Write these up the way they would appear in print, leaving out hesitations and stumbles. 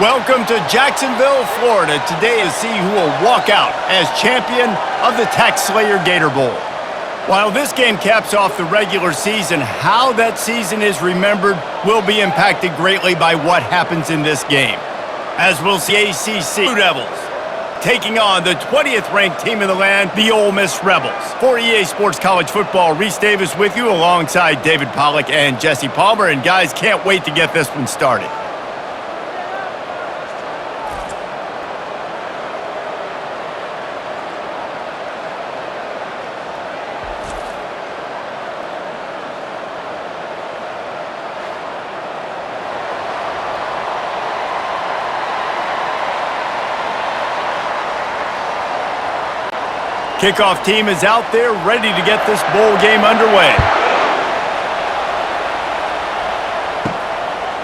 Welcome to Jacksonville, Florida. Today to see who will walk out as champion of the Tax Slayer Gator Bowl. While this game caps off the regular season, how that season is remembered will be impacted greatly by what happens in this game. As we'll see ACC Blue Devils taking on the 20th ranked team in the land, the Ole Miss Rebels. For EA Sports College Football, Reese Davis with you alongside David Pollack and Jesse Palmer. And guys, can't wait to get this one started. Kickoff team is out there ready to get this bowl game underway.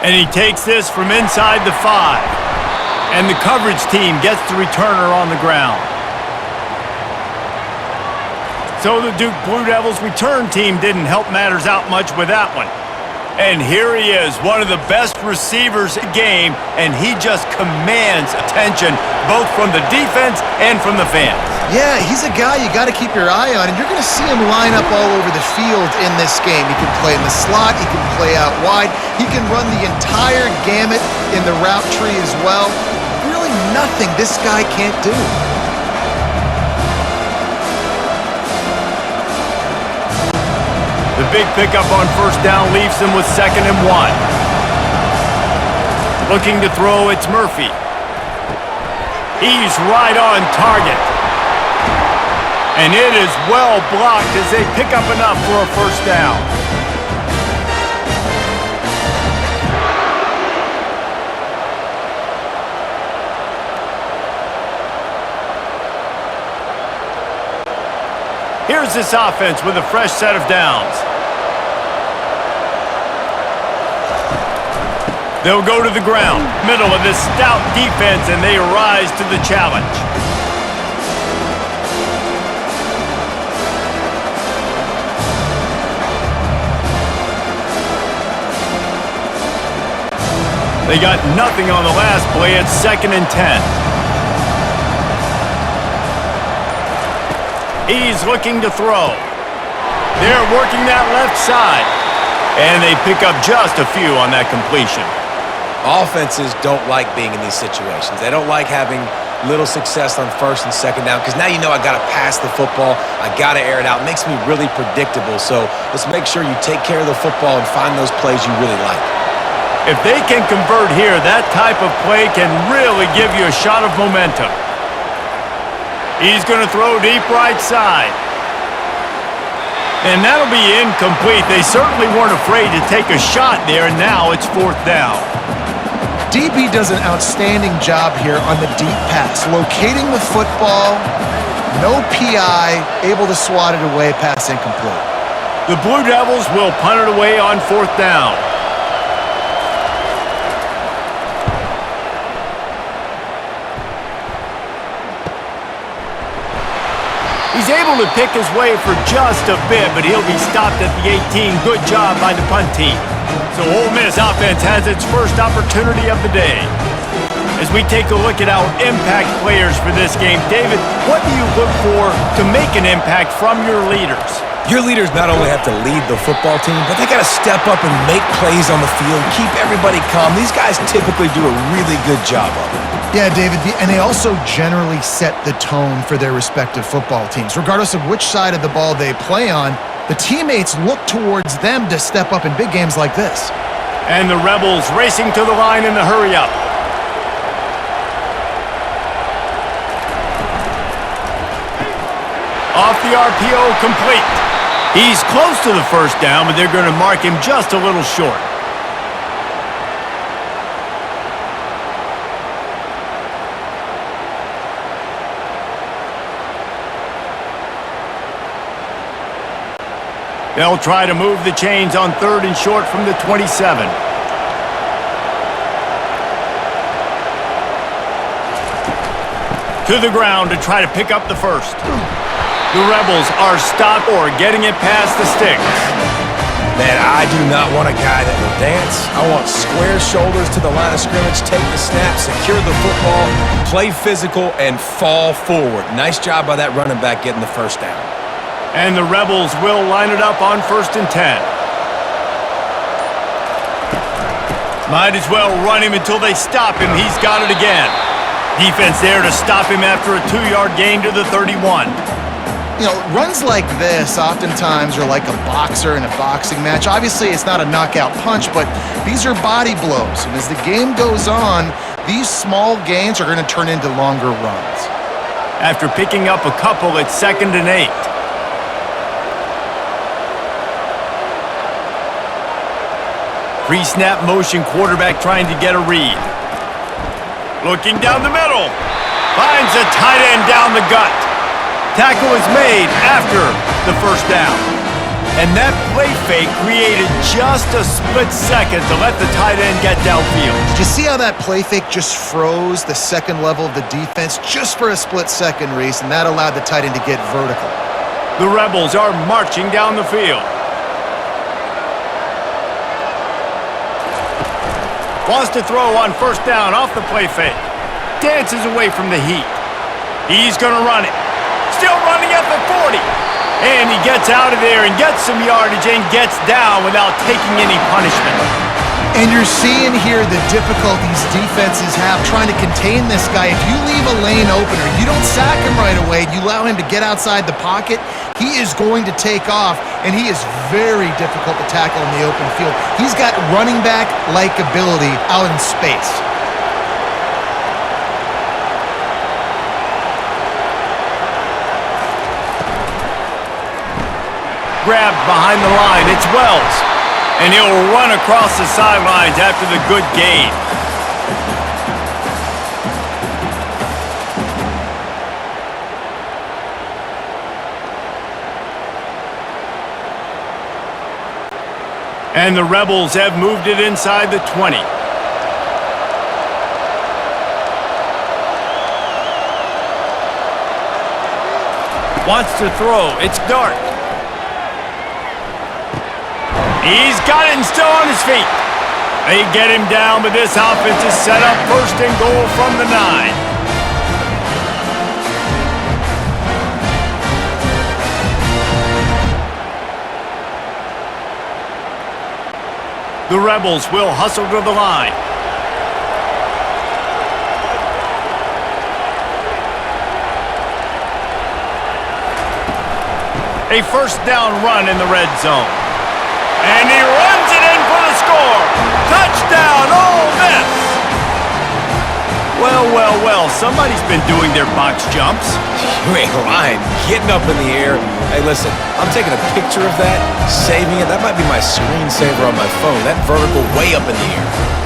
And he takes this from inside the 5. And the coverage team gets the returner on the ground. So the Duke Blue Devils return team didn't help matters out much with that one. And here he is, one of the best receivers in the game, and he just commands attention both from the defense and from the fans. Yeah, he's a guy you got to keep your eye on, and you're going to see him line up all over the field in this game. He can play in the slot, he can play out wide, he can run the entire gamut in the route tree as well. Really nothing this guy can't do. The big pickup on first down leaves him with 2nd and 1. Looking to throw, it's Murphy. He's right on target. And it is well blocked as they pick up enough for a first down. Here's this offense with a fresh set of downs. They'll go to the ground, middle of this stout defense, and they rise to the challenge. They got nothing on the last play. It's 2nd and 10. He's looking to throw. They're working that left side. And they pick up just a few on that completion. Offenses don't like being in these situations. They don't like having little success on 1st and 2nd down because now you know I got to pass the football. I got to air it out. It makes me really predictable. So let's make sure you take care of the football and find those plays you really like. If they can convert here, that type of play can really give you a shot of momentum. He's going to throw deep right side. And that'll be incomplete. They certainly weren't afraid to take a shot there, and now it's 4th down. DB does an outstanding job here on the deep pass, locating the football, no PI, able to swat it away, pass incomplete. The Blue Devils will punt it away on 4th down. He's able to pick his way for just a bit, but he'll be stopped at the 18. Good job by the punt team. So Ole Miss offense has its first opportunity of the day. As we take a look at our impact players for this game, David, what do you look for to make an impact from your leaders? Your leaders not only have to lead the football team, but they got to step up and make plays on the field, keep everybody calm. These guys typically do a really good job of it. Yeah, David, and they also generally set the tone for their respective football teams. Regardless of which side of the ball they play on, the teammates look towards them to step up in big games like this. And the Rebels racing to the line in the hurry-up. Off the RPO, complete. He's close to the first down, but they're going to mark him just a little short. They'll try to move the chains on 3rd and short from the 27. To the ground to try to pick up the first. The Rebels are stopped or getting it past the sticks. Man, I do not want a guy that will dance. I want square shoulders to the line of scrimmage, take the snap, secure the football, play physical, and fall forward. Nice job by that running back getting the first down. And the Rebels will line it up on 1st and 10. Might as well run him until they stop him. He's got it again. Defense there to stop him after a 2-yard gain to the 31. You know, runs like this oftentimes are like a boxer in a boxing match. Obviously, it's not a knockout punch, but these are body blows. And as the game goes on, these small gains are going to turn into longer runs. After picking up a couple, it's 2nd and 8. Pre-snap motion quarterback trying to get a read. Looking down the middle. Finds a tight end down the gut. Tackle is made after the first down. And that play fake created just a split second to let the tight end get downfield. Did you see how that play fake just froze the second level of the defense just for a split second, Reese, and that allowed the tight end to get vertical. The Rebels are marching down the field. Wants to throw on 1st down off the play fake. Dances away from the heat. He's going to run it. Still running at the 40. And he gets out of there and gets some yardage and gets down without taking any punishment. And you're seeing here the difficulties defenses have trying to contain this guy. If you leave a lane open or you don't sack him right away, you allow him to get outside the pocket, he is going to take off, and he is very difficult to tackle in the open field. He's got running back-like ability out in space. Grabbed behind the line. It's Wells. And he'll run across the sidelines after the good gain. And the Rebels have moved it inside the 20. Wants to throw. It's Dart. He's got it and still on his feet. They get him down, but this offense is set up 1st and goal from the 9. The Rebels will hustle to the line. A 1st down run in the red zone. And he runs it in for the score. Touchdown, Ole Miss. Well, well, well, somebody's been doing their box jumps. You ain't lying. Getting up in the air. Hey, listen, I'm taking a picture of that, saving it. That might be my screensaver on my phone. That vertical way up in the air.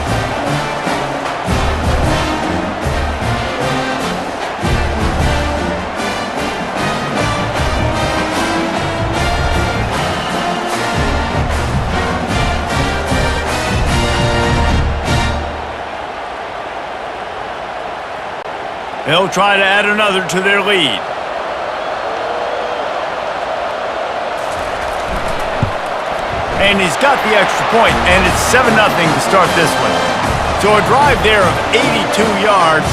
They'll try to add another to their lead. And he's got the extra point, and it's 7-0 to start this one. So a drive there of 82 yards,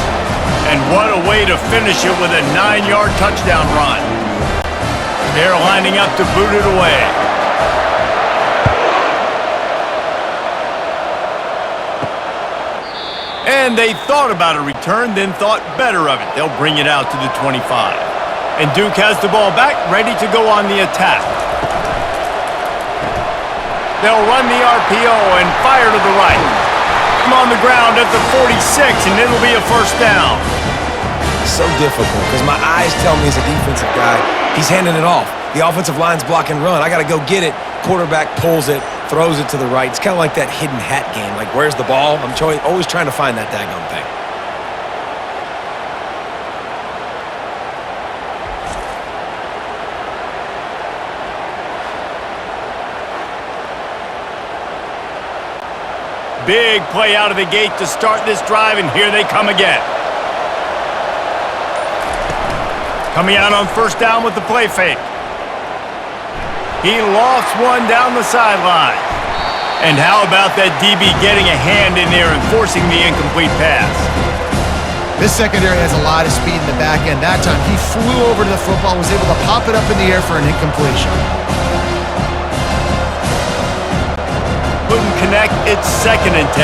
and what a way to finish it with a 9-yard touchdown run. They're lining up to boot it away. And they thought about a return, then thought better of it. They'll bring it out to the 25. And Duke has the ball back, ready to go on the attack. They'll run the RPO and fire to the right. I'm on the ground at the 46, and it'll be a 1st down. So difficult because my eyes tell me as a defensive guy, he's handing it off. The offensive line's block and run. I got to go get it. Quarterback pulls it, throws it to the right. It's kind of like that hidden hat game. Like, where's the ball? I'm always trying to find that daggone thing. Big play out of the gate to start this drive, and here they come again. Coming out on 1st down with the play fake. He lofts one down the sideline. And how about that DB getting a hand in there and forcing the incomplete pass? This secondary has a lot of speed in the back end. That time, he flew over to the football, was able to pop it up in the air for an incompletion. Couldn't connect. It's 2nd and 10.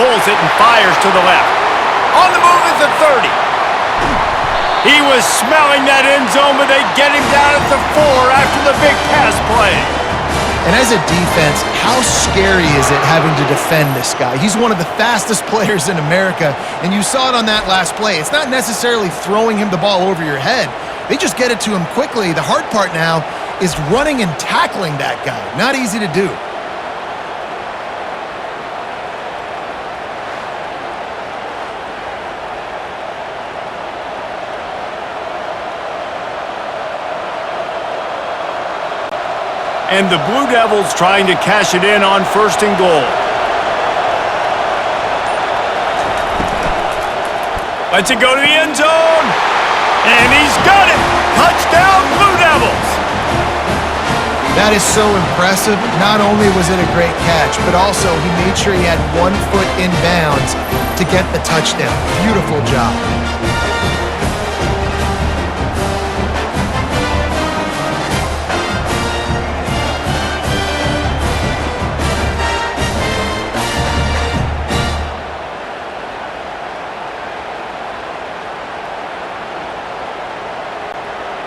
Pulls it and fires to the left. On the move at the 30. He was smelling that end zone, but they get him down at the 4 after the big pass play. And as a defense, how scary is it having to defend this guy? He's one of the fastest players in America, and you saw it on that last play. It's not necessarily throwing him the ball over your head. They just get it to him quickly. The hard part now is running and tackling that guy. Not easy to do. And the Blue Devils trying to cash it in on 1st and goal. Lets it go to the end zone. And he's got it. Touchdown, Blue Devils. That is so impressive. Not only was it a great catch, but also he made sure he had 1 foot in bounds to get the touchdown. Beautiful job.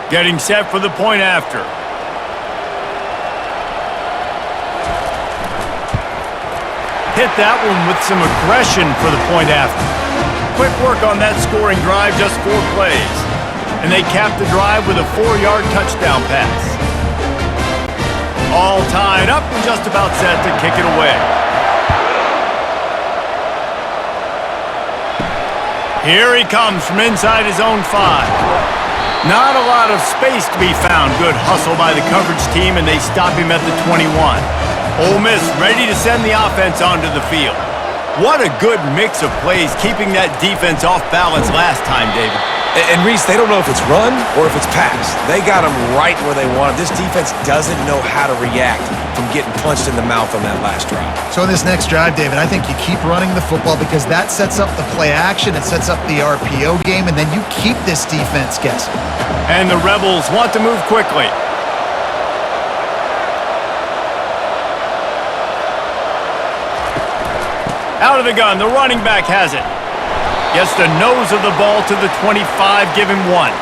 Getting set for the point after. Hit that one with some aggression for the point after. Quick work on that scoring drive, just 4 plays. And they cap the drive with a 4-yard touchdown pass. All tied up and just about set to kick it away. Here he comes from inside his own 5. Not a lot of space to be found. Good hustle by the coverage team, and they stop him at the 21. Ole Miss ready to send the offense onto the field. What a good mix of plays, keeping that defense off balance last time, David. And Reese, they don't know if it's run or if it's pass. They got them right where they want them. This defense doesn't know how to react from getting punched in the mouth on that last drive. So in this next drive, David, I think you keep running the football because that sets up the play action, it sets up the RPO game, and then you keep this defense guessing. And the Rebels want to move quickly. Out of the gun, the running back has it. Gets the nose of the ball to the 25, give him 1.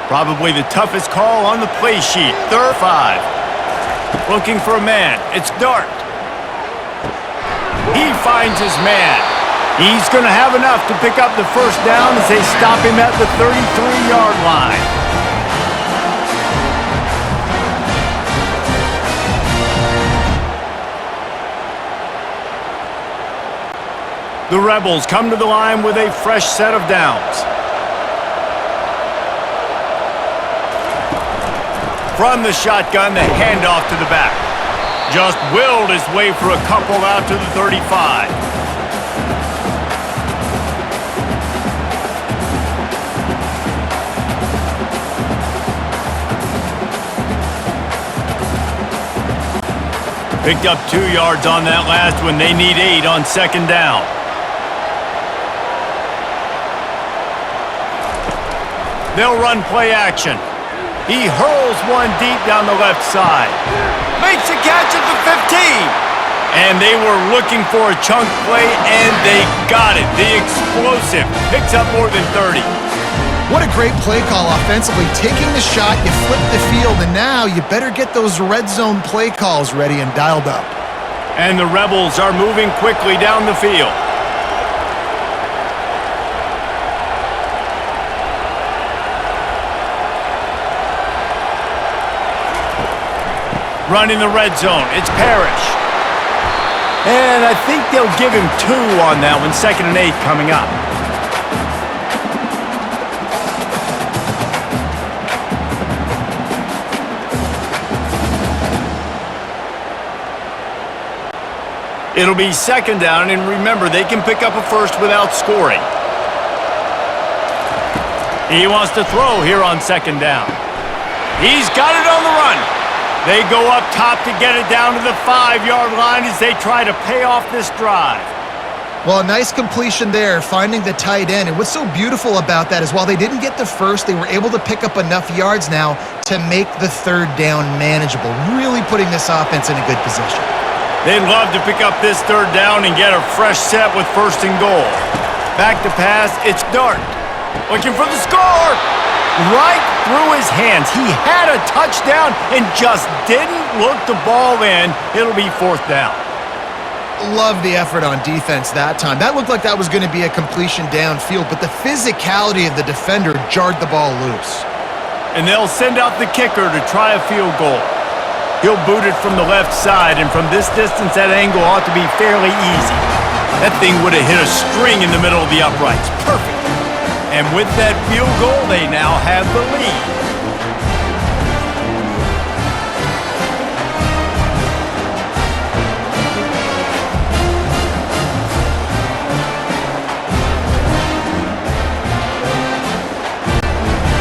Probably the toughest call on the play sheet. 3rd 5. Looking for a man. It's Dart. He finds his man. He's going to have enough to pick up the 1st down as they stop him at the 33-yard line. The Rebels come to the line with a fresh set of downs. From the shotgun, the handoff to the back. Just willed his way for a couple out to the 35. Picked up 2 yards on that last one. They need 8 on 2nd down. They'll run play action. He hurls one deep down the left side. Makes a catch at the 15. And they were looking for a chunk play, and they got it. The explosive picks up more than 30. What a great play call offensively. Taking the shot, you flip the field, and now you better get those red zone play calls ready and dialed up. And the Rebels are moving quickly down the field. Running the red zone, it's Parrish. And I think they'll give him 2 on that one. 2nd and 8 coming up. It'll be second down, and remember, they can pick up a first without scoring. He wants to throw here on second down. He's got it on the run. They go up top to get it down to the 5-yard line as they try to pay off this drive. Well, a nice completion there, finding the tight end. And what's so beautiful about that is while they didn't get the first, they were able to pick up enough yards now to make the third down manageable, really putting this offense in a good position. They'd love to pick up this third down and get a fresh set with first and goal. Back to pass, it's Dart. Looking for the score! Right through his hands. He had a touchdown and just didn't look the ball in. It'll be fourth down. Love the effort on defense that time. That looked like that was going to be a completion downfield, but the physicality of the defender jarred the ball loose. And they'll send out the kicker to try a field goal. He'll boot it from the left side, and from this distance, that angle ought to be fairly easy. That thing would have hit a string in the middle of the uprights. Perfect. And with that field goal, they now have the lead.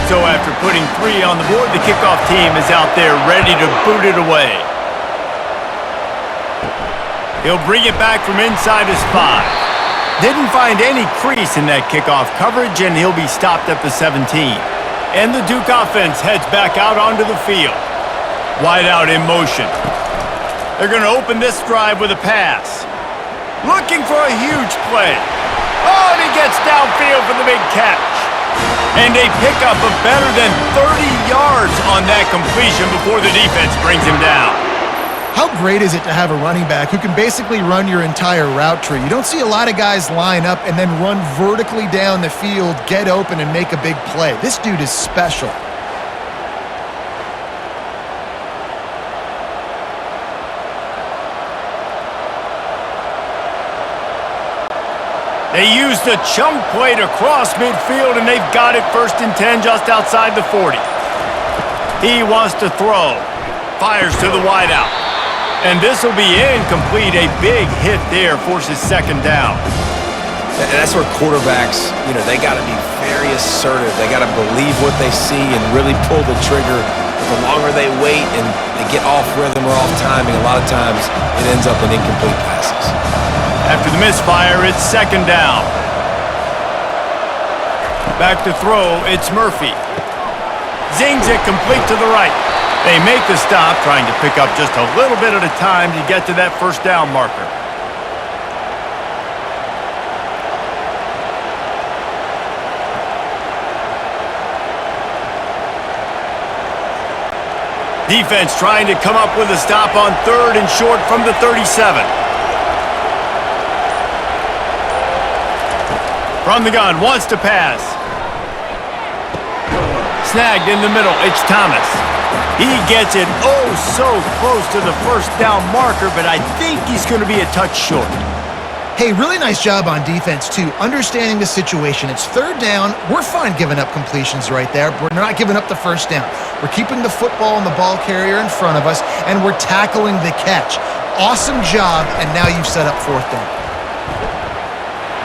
So after putting 3 on the board, the kickoff team is out there ready to boot it away. He'll bring it back from inside his 5. Didn't find any crease in that kickoff coverage, and he'll be stopped at the 17. And the Duke offense heads back out onto the field. Wide out in motion. They're going to open this drive with a pass. Looking for a huge play. Oh, and he gets downfield for the big catch. And they pick up a better than 30 yards on that completion before the defense brings him down. How great is it to have a running back who can basically run your entire route tree? You don't see a lot of guys line up and then run vertically down the field, get open, and make a big play. This dude is special. They used a chunk play to cross midfield, and they've got it first and 10 just outside the 40. He wants to throw. Fires to the wideout. And this will be incomplete. A big hit there forces second down. And that's where quarterbacks, they got to be very assertive. They got to believe what they see and really pull the trigger. The longer they wait and they get off rhythm or off timing, a lot of times it ends up in incomplete passes. After the misfire, it's second down. Back to throw, it's Murphy. Zings it complete to the right. They make the stop, trying to pick up just a little bit at a time to get to that first down marker. Defense trying to come up with a stop on third and short from the 37. From the gun, wants to pass. Snagged in the middle, it's Thomas. He gets it so close to the first down marker, but I think he's going to be a touch short. Hey, really nice job on defense, too, understanding the situation. It's third down. We're fine giving up completions right there. We're not giving up the first down. We're keeping the football and the ball carrier in front of us, and we're tackling the catch. Awesome job, and now you've set up fourth down.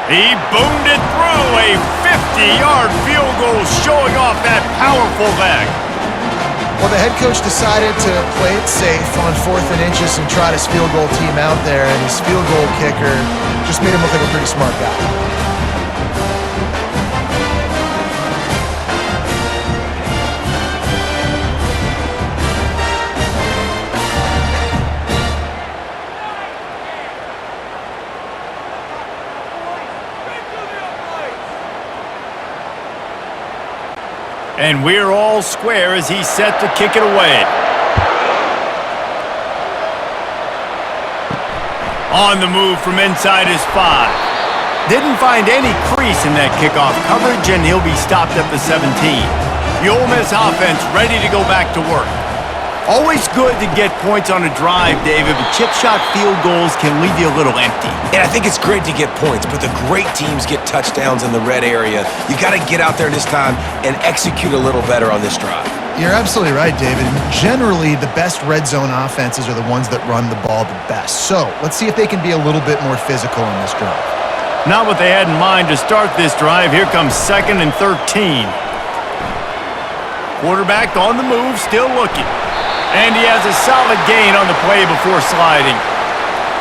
He boomed it through, a 50-yard field goal showing off that powerful leg. Well, the head coach decided to play it safe on 4th and inches and trot his field goal team out there, and his field goal kicker just made him look like a pretty smart guy. And we're all square as he's set to kick it away. On the move from inside his 5. Didn't find any crease in that kickoff coverage, and he'll be stopped at the 17. The Ole Miss offense ready to go back to work. Always good to get points on a drive, David, but chip shot field goals can leave you a little empty. And I think it's great to get points, but the great teams get touchdowns in the red area. You got to get out there this time and execute a little better on this drive. You're absolutely right, David. Generally, the best red zone offenses are the ones that run the ball the best. So let's see if they can be a little bit more physical in this drive. Not what they had in mind to start this drive. Here comes 2nd and 13. Quarterback on the move, still looking. And he has a solid gain on the play before sliding.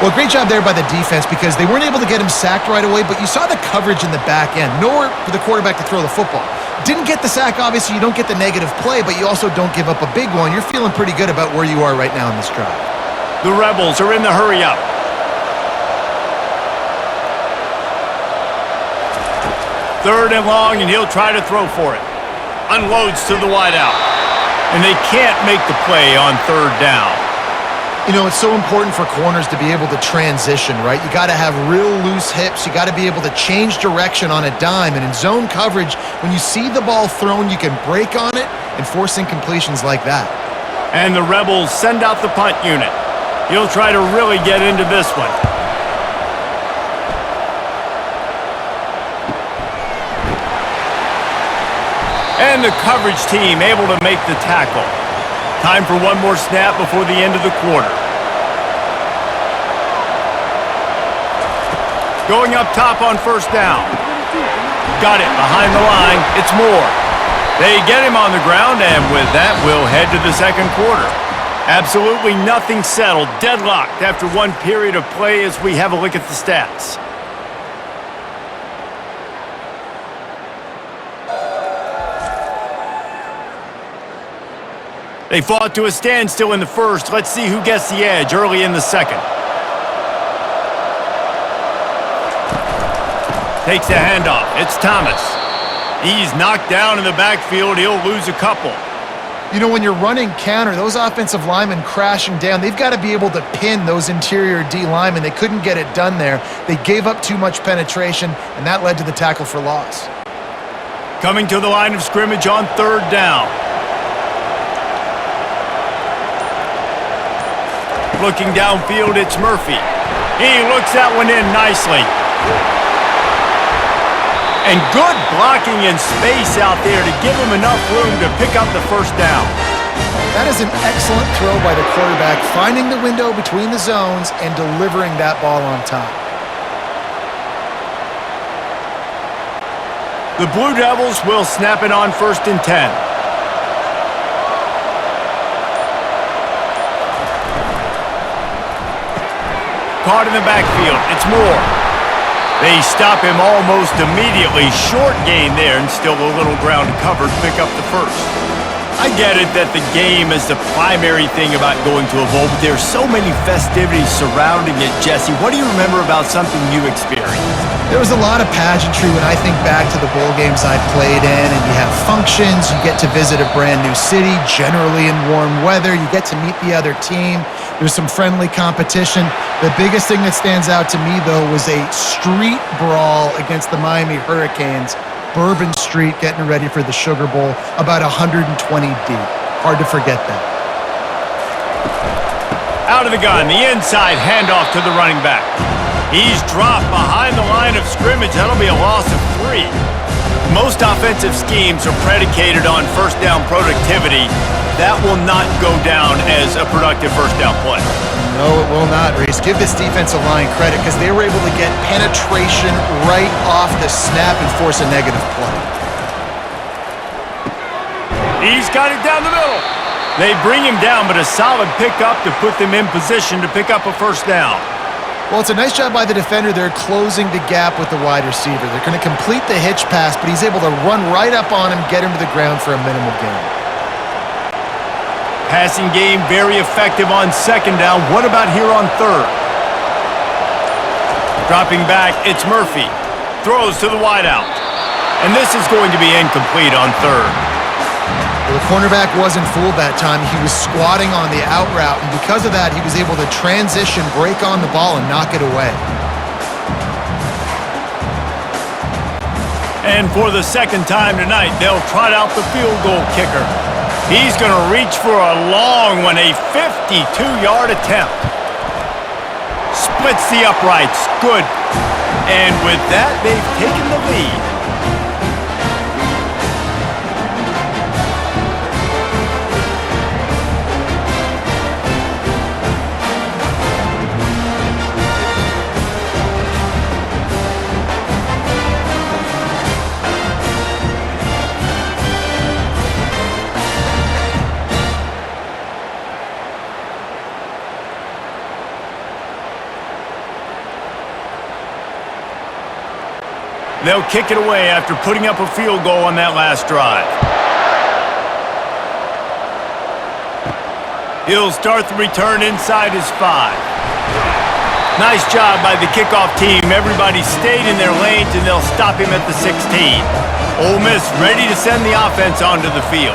Well, great job there by the defense because they weren't able to get him sacked right away, but you saw the coverage in the back end. Nowhere for the quarterback to throw the football. Didn't get the sack, obviously. You don't get the negative play, but you also don't give up a big one. You're feeling pretty good about where you are right now in this drive. The Rebels are in the hurry-up. Third and long, and he'll try to throw for it. Unloads to the wideout. And they can't make the play on 3rd down. You know, it's so important for corners to be able to transition, right? You got to have real loose hips. You got to be able to change direction on a dime. And in zone coverage, when you see the ball thrown, you can break on it and force incompletions like that. And the Rebels send out the punt unit. He'll try to really get into this one. And the coverage team able to make the tackle. Time for one more snap before the end of the quarter. Going up top on 1st down. Got it behind the line. It's Moore. They get him on the ground, and with that, we'll head to the 2nd quarter. Absolutely nothing settled. Deadlocked after one period of play as we have a look at the stats. They fought to a standstill in the 1st. Let's see who gets the edge early in the 2nd. Takes the handoff. It's Thomas. He's knocked down in the backfield. He'll lose a couple. You know, when you're running counter, those offensive linemen crashing down, they've got to be able to pin those interior D linemen. They couldn't get it done there. They gave up too much penetration, and that led to the tackle for loss. Coming to the line of scrimmage on 3rd down. Looking downfield, it's Murphy. He looks that one in nicely. And good blocking in space out there to give him enough room to pick up the 1st down. That is an excellent throw by the quarterback, finding the window between the zones and delivering that ball on time. The Blue Devils will snap it on 1st and 10. Caught in the backfield. It's Moore. They stop him almost immediately. Short gain there and still a little ground covered. Pick up the 1st. I get it that the game is the primary thing about going to a bowl, but there's so many festivities surrounding it. Jesse, what do you remember about something you experienced? There was a lot of pageantry when I think back to the bowl games I played in, and you have functions, you get to visit a brand new city, generally in warm weather, you get to meet the other team, there's some friendly competition. The biggest thing that stands out to me, though, was a street brawl against the Miami Hurricanes, Bourbon Street, getting ready for the Sugar Bowl, about 120 deep. Hard to forget that. Out of the gun, the inside handoff to the running back. He's dropped behind the line of scrimmage. That'll be a loss of 3. Most offensive schemes are predicated on 1st down productivity. That will not go down as a productive 1st down play. No, it will not, Reese. Give this defensive line credit because they were able to get penetration right off the snap and force a negative play. He's got it down the middle. They bring him down, but a solid pickup to put them in position to pick up a 1st down. Well, it's a nice job by the defender. They're closing the gap with the wide receiver. They're going to complete the hitch pass, but he's able to run right up on him, get him to the ground for a minimal gain. Passing game very effective on 2nd down. What about here on 3rd? Dropping back, it's Murphy. Throws to the wideout. And this is going to be incomplete on 3rd. Well, the cornerback wasn't fooled that time. He was squatting on the out route, and because of that, he was able to transition, break on the ball, and knock it away. And for the 2nd time tonight, they'll trot out the field goal kicker. He's going to reach for a long one, a 52-yard attempt. Splits the uprights. Good. And with that, they've taken the lead. They'll kick it away after putting up a field goal on that last drive. He'll start the return inside his 5. Nice job by the kickoff team. Everybody stayed in their lanes, and they'll stop him at the 16. Ole Miss ready to send the offense onto the field.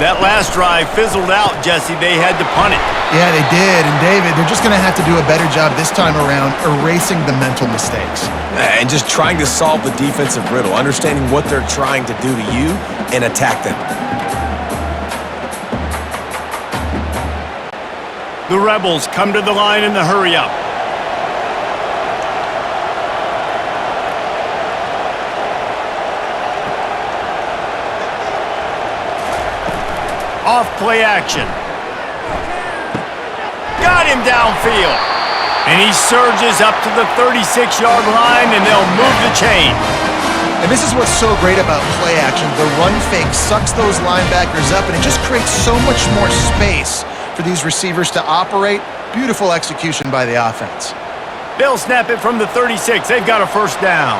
That last drive fizzled out, Jesse. They had to punt it. Yeah, they did. And, David, they're just going to have to do a better job this time around erasing the mental mistakes. And just trying to solve the defensive riddle, understanding what they're trying to do to you and attack them. The Rebels come to the line in the hurry-up. Off play action. Got him downfield. And he surges up to the 36-yard line, and they'll move the chain. And this is what's so great about play action. The run fake sucks those linebackers up, and it just creates so much more space for these receivers to operate. Beautiful execution by the offense. They'll snap it from the 36. They've got a first down.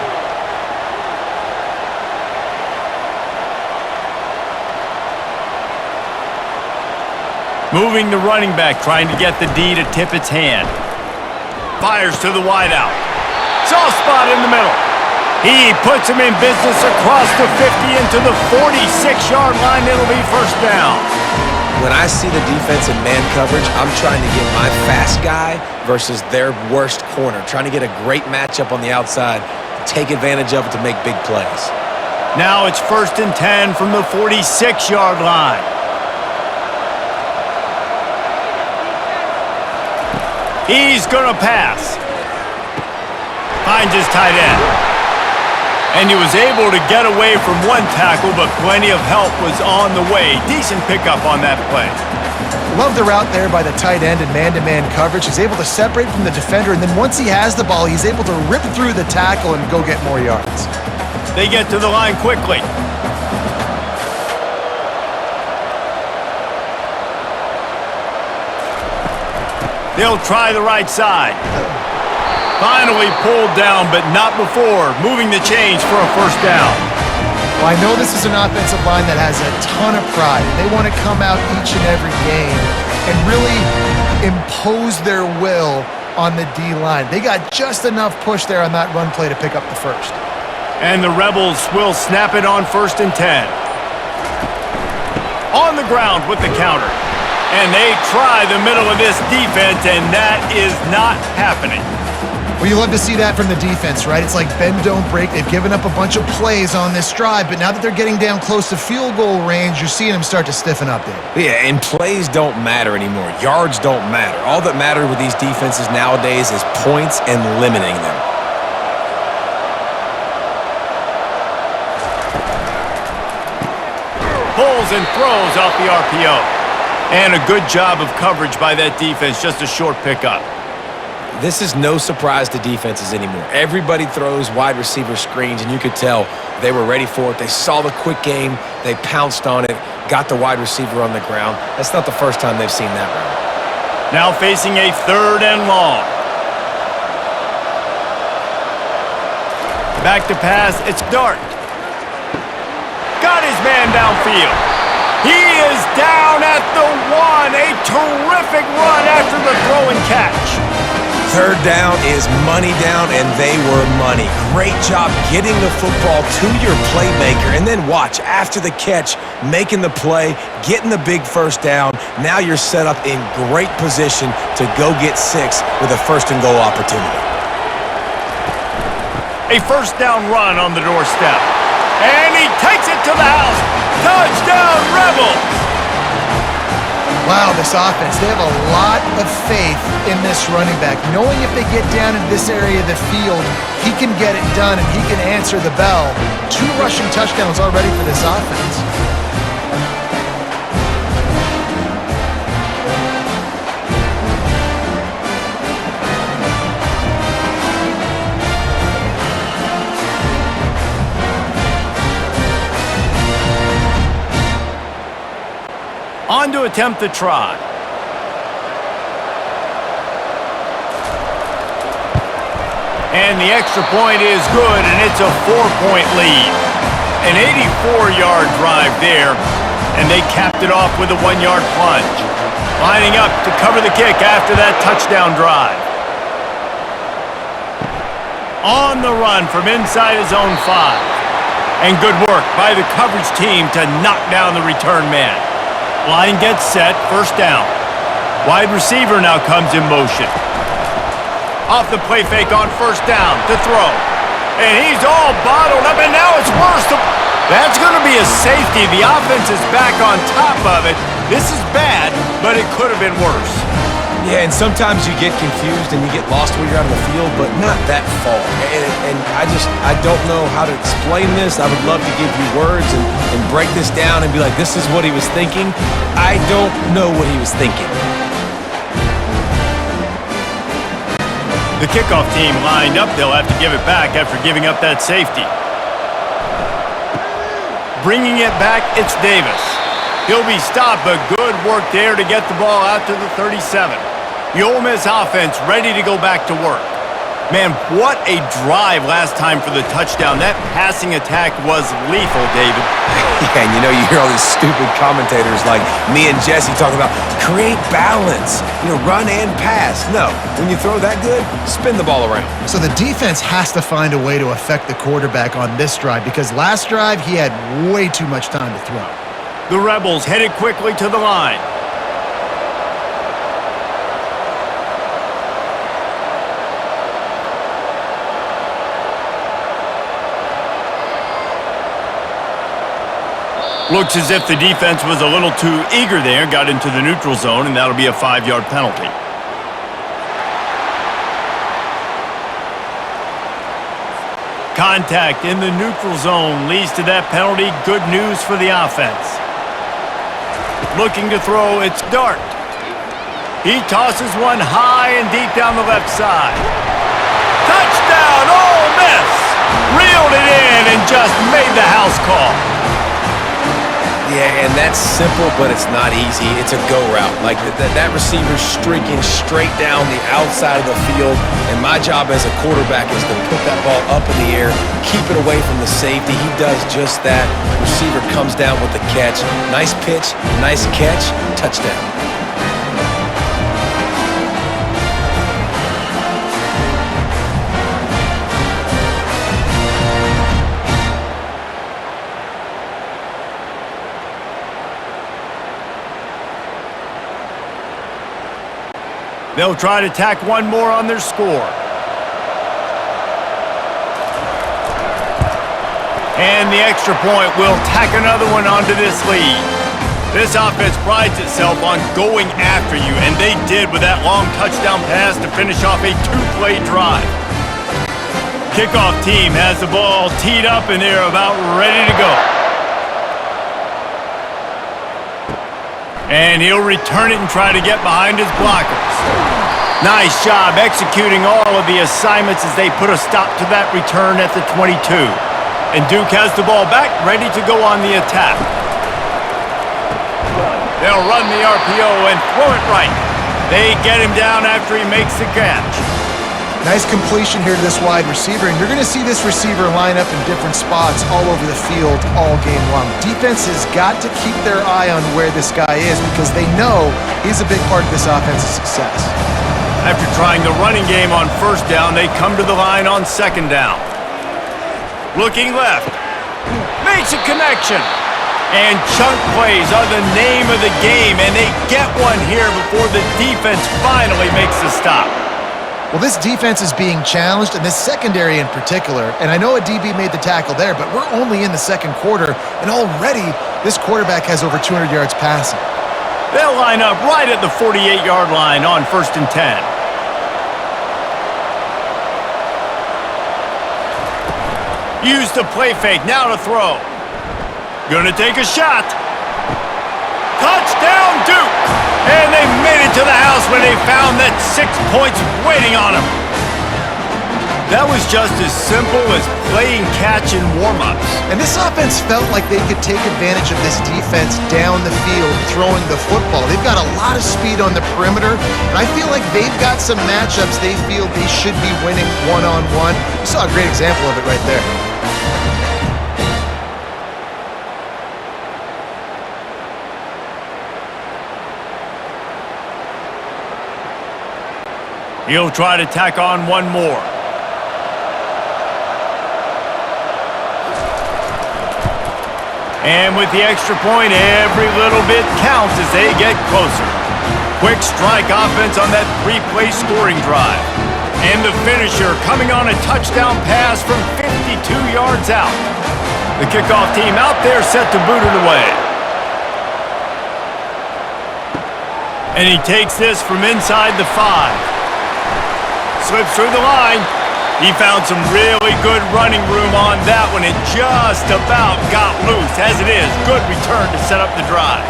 Moving the running back, trying to get the D to tip its hand. Fires to the wideout. Soft spot in the middle. He puts him in business across the 50 into the 46-yard line. It'll be first down. When I see the defense in man coverage, I'm trying to get my fast guy versus their worst corner. Trying to get a great matchup on the outside, take advantage of it to make big plays. Now it's 1st and 10 from the 46-yard line. He's going to pass. Finds his tight end. And he was able to get away from one tackle, but plenty of help was on the way. Decent pickup on that play. Love the route there by the tight end in man-to-man coverage. He's able to separate from the defender, and then once he has the ball, he's able to rip through the tackle and go get more yards. They get to the line quickly. They'll try the right side. Finally pulled down, but not before moving the chains for a first down. Well, I know this is an offensive line that has a ton of pride. They want to come out each and every game and really impose their will on the D-line. They got just enough push there on that run play to pick up the first. And the Rebels will snap it on 1st and 10. On the ground with the counter. And they try the middle of this defense, and that is not happening. Well, you love to see that from the defense, right? It's like bend, don't break. They've given up a bunch of plays on this drive, but now that they're getting down close to field goal range, you're seeing them start to stiffen up there. Yeah, and plays don't matter anymore. Yards don't matter. All that matters with these defenses nowadays is points and limiting them. Pulls and throws off the RPO. And a good job of coverage by that defense, just a short pickup. This is no surprise to defenses anymore. Everybody throws wide receiver screens, and you could tell they were ready for it. They saw the quick game. They pounced on it, got the wide receiver on the ground. That's not the first time they've seen that route. Now facing a 3rd and long. Back to pass, it's Dart. Got his man downfield. He is down at the 1. A terrific run after the throw and catch. 3rd down is money down, and they were money. Great job getting the football to your playmaker, and then watch, after the catch, making the play, getting the big first down. Now you're set up in great position to go get 6 with a 1st and goal opportunity. A first down run on the doorstep. And he takes it to the house. Touchdown, Rebels! Wow, this offense, they have a lot of faith in this running back, knowing if they get down in this area of the field, he can get it done and he can answer the bell. 2 rushing touchdowns already for this offense. On to attempt the try. And the extra point is good, and it's a 4-point lead. An 84-yard drive there, and they capped it off with a 1-yard plunge. Lining up to cover the kick after that touchdown drive. On the run from inside his own 5. And good work by the coverage team to knock down the return man. Line gets set, first down. Wide receiver now comes in motion. Off the play fake on first down to throw. And he's all bottled up, and now it's worse. That's going to be a safety. The offense is back on top of it. This is bad, but it could have been worse. Yeah, and sometimes you get confused and you get lost when you're out of the field, but not that far. And I don't know how to explain this. I would love to give you words and break this down and be like, this is what he was thinking. I don't know what he was thinking. The kickoff team lined up. They'll have to give it back after giving up that safety. Bringing it back, it's Davis. He'll be stopped, but good work there to get the ball out to the 37. The Ole Miss offense ready to go back to work. Man, what a drive last time for the touchdown. That passing attack was lethal, David. Yeah, and you hear all these stupid commentators like me and Jesse talking about create balance, run and pass. No, when you throw that good, spin the ball around. So the defense has to find a way to affect the quarterback on this drive because last drive he had way too much time to throw. The Rebels headed quickly to the line. Looks as if the defense was a little too eager there, got into the neutral zone, and that'll be a 5-yard penalty. Contact in the neutral zone leads to that penalty. Good news for the offense. Looking to throw, it's Dart. He tosses one high and deep down the left side. Touchdown, Ole Miss! Reeled it in and just made the house call. Yeah, and that's simple, but it's not easy. It's a go route. Like that receiver's streaking straight down the outside of the field, and my job as a quarterback is to put that ball up in the air, keep it away from the safety. He does just that. Receiver comes down with the catch. Nice pitch, nice catch, touchdown. They'll try to tack one more on their score. And the extra point will tack another one onto this lead. This offense prides itself on going after you, and they did with that long touchdown pass to finish off a 2-play drive. Kickoff team has the ball teed up, and they're about ready to go. And he'll return it and try to get behind his blockers. Nice job executing all of the assignments as they put a stop to that return at the 22. And Duke has the ball back, ready to go on the attack. They'll run the RPO and throw it right. They get him down after he makes the catch. Nice completion here to this wide receiver, and you're going to see this receiver line up in different spots all over the field all game long. Defense has got to keep their eye on where this guy is because they know he's a big part of this offense's success. After trying the running game on first down, they come to the line on second down. Looking left. Makes a connection. And chunk plays are the name of the game, and they get one here before the defense finally makes the stop. Well, this defense is being challenged, and this secondary in particular, and I know a DB made the tackle there, but we're only in the second quarter, and already this quarterback has over 200 yards passing. They'll line up right at the 48-yard line on 1st and 10. Use the play fake, now to throw. Gonna take a shot. Touchdown, Duke! And they made it to the house when they found that 6 points waiting on them. That was just as simple as playing catch in warm-ups. And this offense felt like they could take advantage of this defense down the field, throwing the football. They've got a lot of speed on the perimeter, and I feel like they've got some matchups they feel they should be winning one-on-one. You saw a great example of it right there. He'll try to tack on one more. And with the extra point, every little bit counts as they get closer. Quick strike offense on that three-play scoring drive. And the finisher coming on a touchdown pass from 52 yards out. The kickoff team out there set to boot it away. And he takes this from inside the 5. Slips through the line. He found some really good running room on that one and just about got loose. As it is, good return to set up the drive.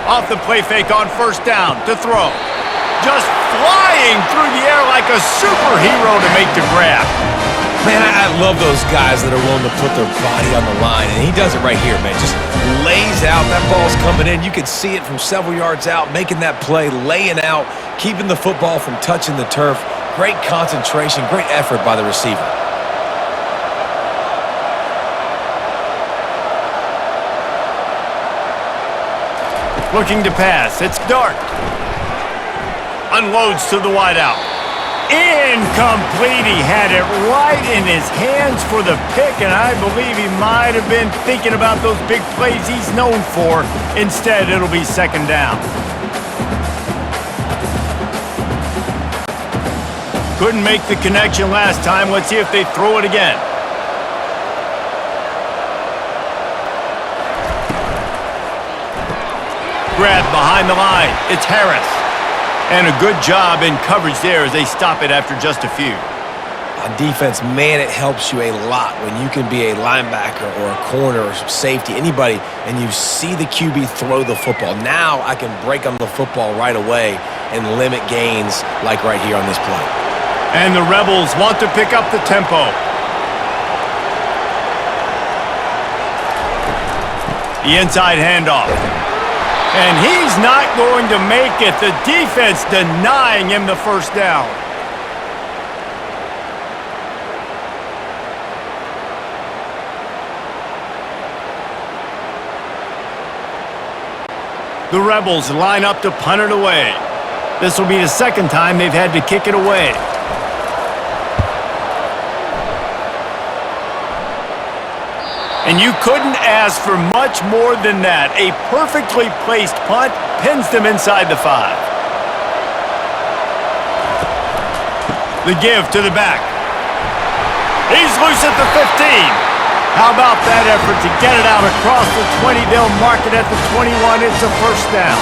Off the play fake on first down to throw. Just flying through the air like a superhero to make the grab. Man, I love those guys that are willing to put their body on the line, and he does it right here, man. Just lays out. That ball's coming in. You can see it from several yards out, making that play, laying out, keeping the football from touching the turf. Great concentration, great effort by the receiver. Looking to pass. It's Dart. Unloads to the wideout. Incomplete. He had it right in his hands for the pick, and I believe he might have been thinking about those big plays he's known for. Instead, it'll be second down. Couldn't make the connection last time. Let's see if they throw it again. Grab behind the line. It's Harris. And a good job in coverage there as they stop it after just a few. On defense, man, it helps you a lot when you can be a linebacker or a corner or safety, anybody, and you see the QB throw the football. Now I can break on the football right away and limit gains like right here on this play. And the Rebels want to pick up the tempo. The inside handoff. And he's not going to make it. The defense denying him the first down. The Rebels line up to punt it away. This will be the second time they've had to kick it away. And you couldn't ask for much more than that. A perfectly placed punt pins them inside the 5. The give to the back. He's loose at the 15. How about that effort to get it out across the 20? They'll mark it at the 21. It's a first down.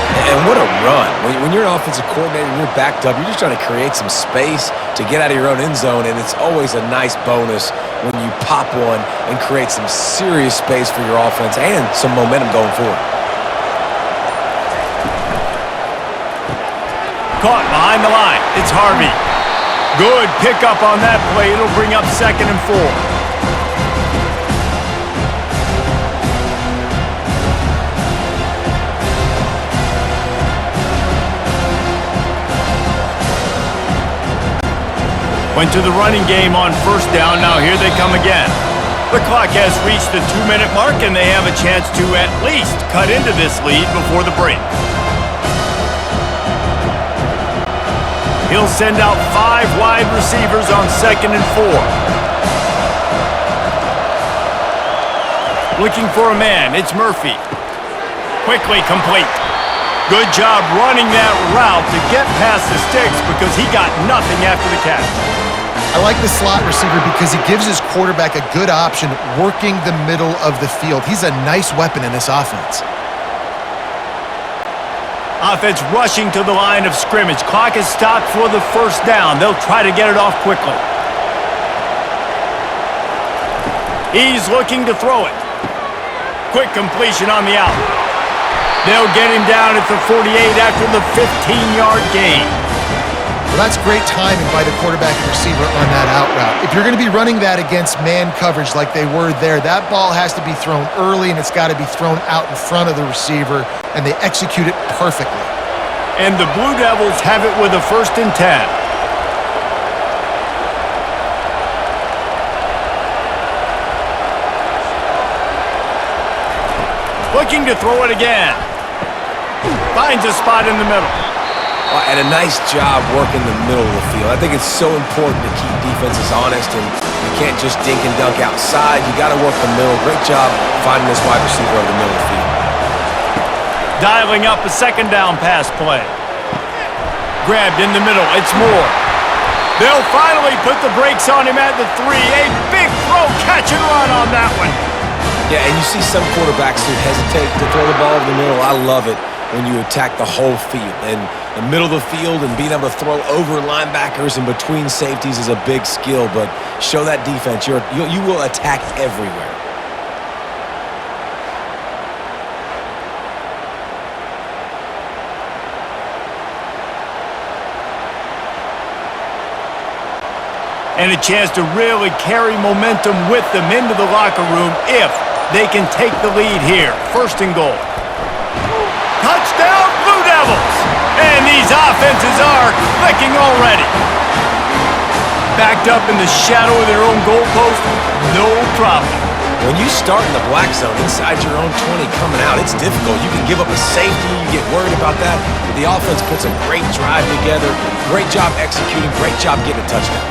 And what a run. When you're an offensive coordinator and you're backed up, you're just trying to create some space to get out of your own end zone, and it's always a nice bonus when you pop one and create some serious space for your offense and some momentum going forward. Caught behind the line. It's Harvey. Good pickup on that play. It'll bring up 2nd and 4. Went to the running game on first down. Now here they come again. The clock has reached the 2-minute mark, and they have a chance to at least cut into this lead before the break. He'll send out 5 wide receivers on 2nd and 4. Looking for a man. It's Murphy. Quickly complete. Good job running that route to get past the sticks because he got nothing after the catch. I like the slot receiver because he gives his quarterback a good option working the middle of the field. He's a nice weapon in this offense. Offense rushing to the line of scrimmage. Clock is stopped for the first down. They'll try to get it off quickly. He's looking to throw it. Quick completion on the out. They'll get him down at the 48 after the 15-yard gain. Well, that's great timing by the quarterback and receiver on that out route. If you're going to be running that against man coverage like they were there, that ball has to be thrown early and it's got to be thrown out in front of the receiver, and they execute it perfectly. And the Blue Devils have it with a 1st and 10. Looking to throw it again. Finds a spot in the middle. And a nice job working the middle of the field. I think it's so important to keep defenses honest, and you can't just dink and dunk outside. You got to work the middle. Great job finding this wide receiver over the middle of the field. Dialing up a 2nd down pass play. Grabbed in the middle. It's Moore. They'll finally put the brakes on him at the 3. A big throw, catch and run on that one. Yeah, and you see some quarterbacks who hesitate to throw the ball over the middle. I love it when you attack the whole field. And the middle of the field and being able to throw over linebackers and between safeties is a big skill, but show that defense. You will attack everywhere. And a chance to really carry momentum with them into the locker room if they can take the lead here. 1st and goal. Touchdown, Blue Devils! And these offenses are clicking already. Backed up in the shadow of their own goalpost, no problem. When you start in the black zone inside your own 20 coming out, it's difficult. You can give up a safety, you get worried about that. But the offense puts a great drive together. Great job executing, great job getting a touchdown.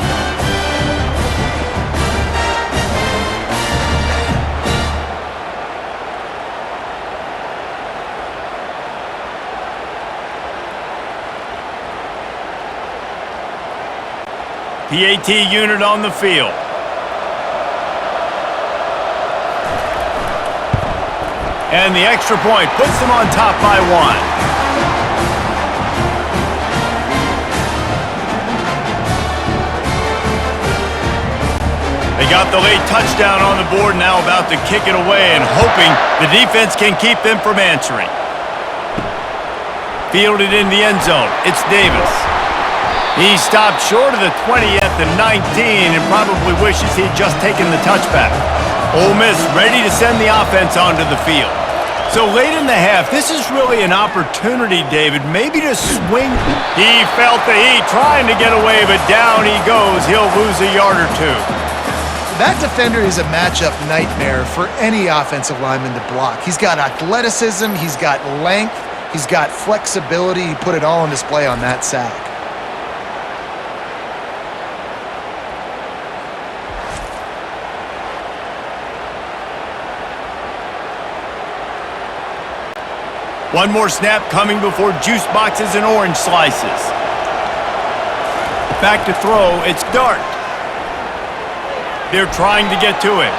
PAT unit on the field. And the extra point puts them on top by 1. They got the late touchdown on the board, now about to kick it away and hoping the defense can keep them from answering. Fielded in the end zone. It's Davis. He stopped short of the 20 at the 19 and probably wishes he'd just taken the touchback. Ole Miss ready to send the offense onto the field. So late in the half, this is really an opportunity, David, maybe to swing. He felt the heat trying to get away, but down he goes. He'll lose a yard or 2. That defender is a matchup nightmare for any offensive lineman to block. He's got athleticism, he's got length, he's got flexibility. He put it all on display on that sack. One more snap coming before juice boxes and orange slices. Back to throw, it's Dart. They're trying to get to it.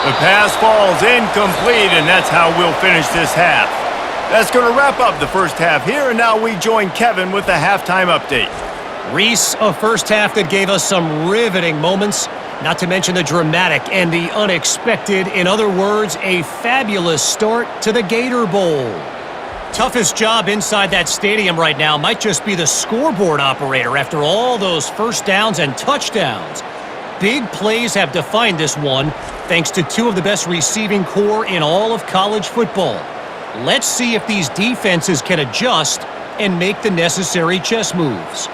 The pass falls incomplete, and that's how we'll finish this half. That's going to wrap up the first half here, and now we join Kevin with the halftime update. Reese, a first half that gave us some riveting moments, not to mention the dramatic and the unexpected. In other words, a fabulous start to the Gator Bowl. Toughest job inside that stadium right now might just be the scoreboard operator after all those first downs and touchdowns. Big plays have defined this one, thanks to 2 of the best receiving corps in all of college football. Let's see if these defenses can adjust and make the necessary chess moves.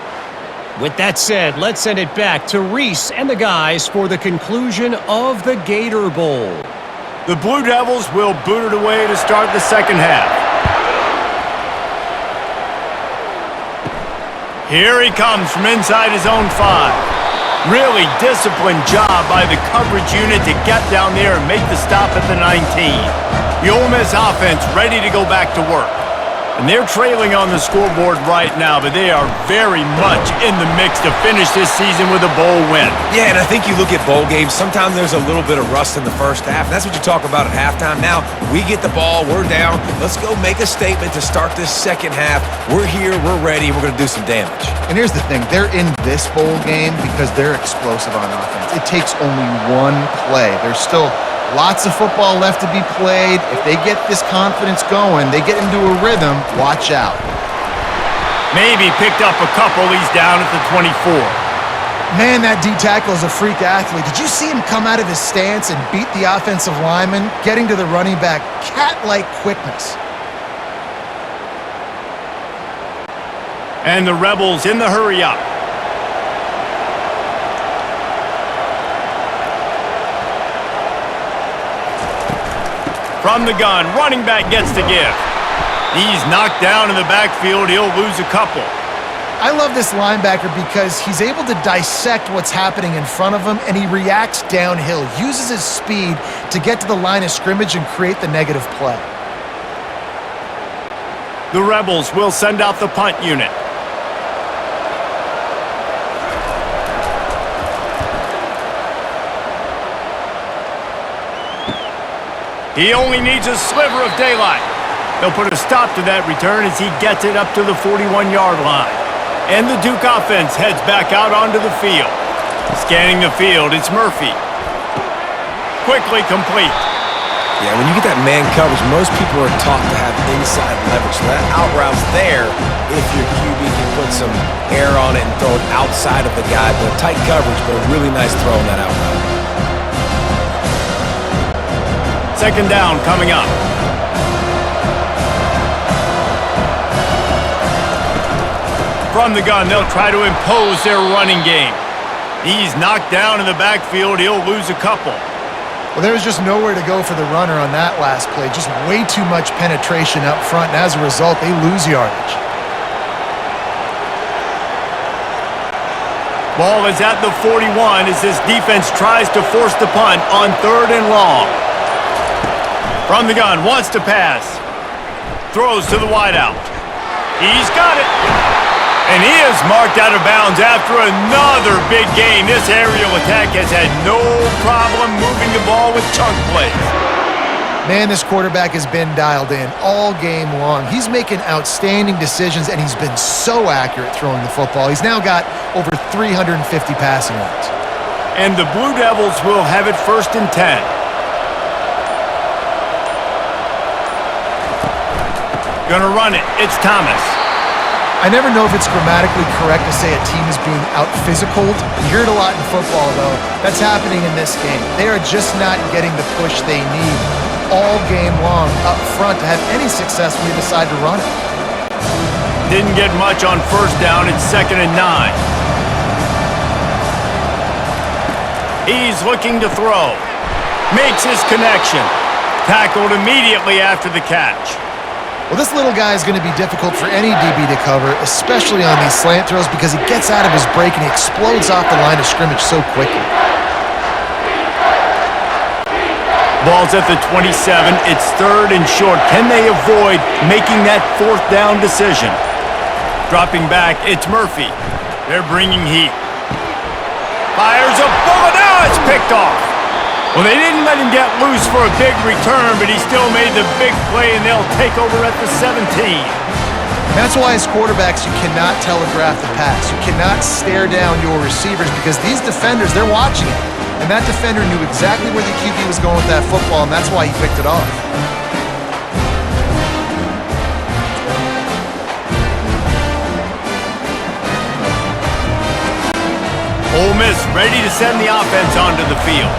With that said, let's send it back to Reese and the guys for the conclusion of the Gator Bowl. The Blue Devils will boot it away to start the second half. Here he comes from inside his own 5. Really disciplined job by the coverage unit to get down there and make the stop at the 19. The Ole Miss offense ready to go back to work. And they're trailing on the scoreboard right now, but they are very much in the mix to finish this season with a bowl win. Yeah, and I think you look at bowl games, sometimes there's a little bit of rust in the first half. That's what you talk about at halftime. Now, we get the ball, we're down. Let's go make a statement to start this second half. We're here, we're ready, we're going to do some damage. And here's the thing, they're in this bowl game because they're explosive on offense. It takes only one play. There's still lots of football left to be played. If they get this confidence going, they get into a rhythm, watch out. Maybe picked up a couple. He's down at the 24. Man, that D-tackle is a freak athlete. Did you see him come out of his stance and beat the offensive lineman, getting to the running back? Cat-like quickness. And the Rebels in the hurry-up. From the gun, running back gets the give. He's knocked down in the backfield. He'll lose a couple. I love this linebacker because he's able to dissect what's happening in front of him, and he reacts downhill, uses his speed to get to the line of scrimmage and create the negative play. The Rebels will send out the punt unit. He only needs a sliver of daylight. They'll put a stop to that return as he gets it up to the 41-yard line. And the Duke offense heads back out onto the field. Scanning the field, it's Murphy. Quickly complete. Yeah, when you get that man coverage, most people are taught to have inside leverage. So that out route's there if your QB can put some air on it and throw it outside of the guy. But tight coverage, but a really nice throw on that out route. Second down coming up. From the gun, they'll try to impose their running game. He's knocked down in the backfield. He'll lose a couple. Well, there was just nowhere to go for the runner on that last play. Just way too much penetration up front, and as a result, they lose yardage. Ball is at the 41 as this defense tries to force the punt on 3rd and long. From the gun, wants to pass. Throws to the wideout. He's got it. And he is marked out of bounds after another big gain. This aerial attack has had no problem moving the ball with chunk plays. Man, this quarterback has been dialed in all game long. He's making outstanding decisions, and he's been so accurate throwing the football. He's now got over 350 passing yards. And the Blue Devils will have it 1st and 10. Gonna run it. It's Thomas. I never know if it's grammatically correct to say a team is being out-physicaled. You hear it a lot in football, though. That's happening in this game. They are just not getting the push they need all game long up front to have any success when they decide to run it. Didn't get much on 1st down. It's 2nd and 9. He's looking to throw. Makes his connection. Tackled immediately after the catch. Well, this little guy is going to be difficult for any DB to cover, especially on these slant throws, because he gets out of his break and he explodes off the line of scrimmage so quickly. Ball's at the 27. It's 3rd and short. Can they avoid making that 4th down decision? Dropping back, it's Murphy. They're bringing heat. Fires a bullet. Now it's picked off. Well, they didn't let him get loose for a big return, but he still made the big play, and they'll take over at the 17. That's why as quarterbacks, you cannot telegraph the pass. You cannot stare down your receivers because these defenders, they're watching it. And that defender knew exactly where the QB was going with that football, and that's why he picked it off. Ole Miss ready to send the offense onto the field.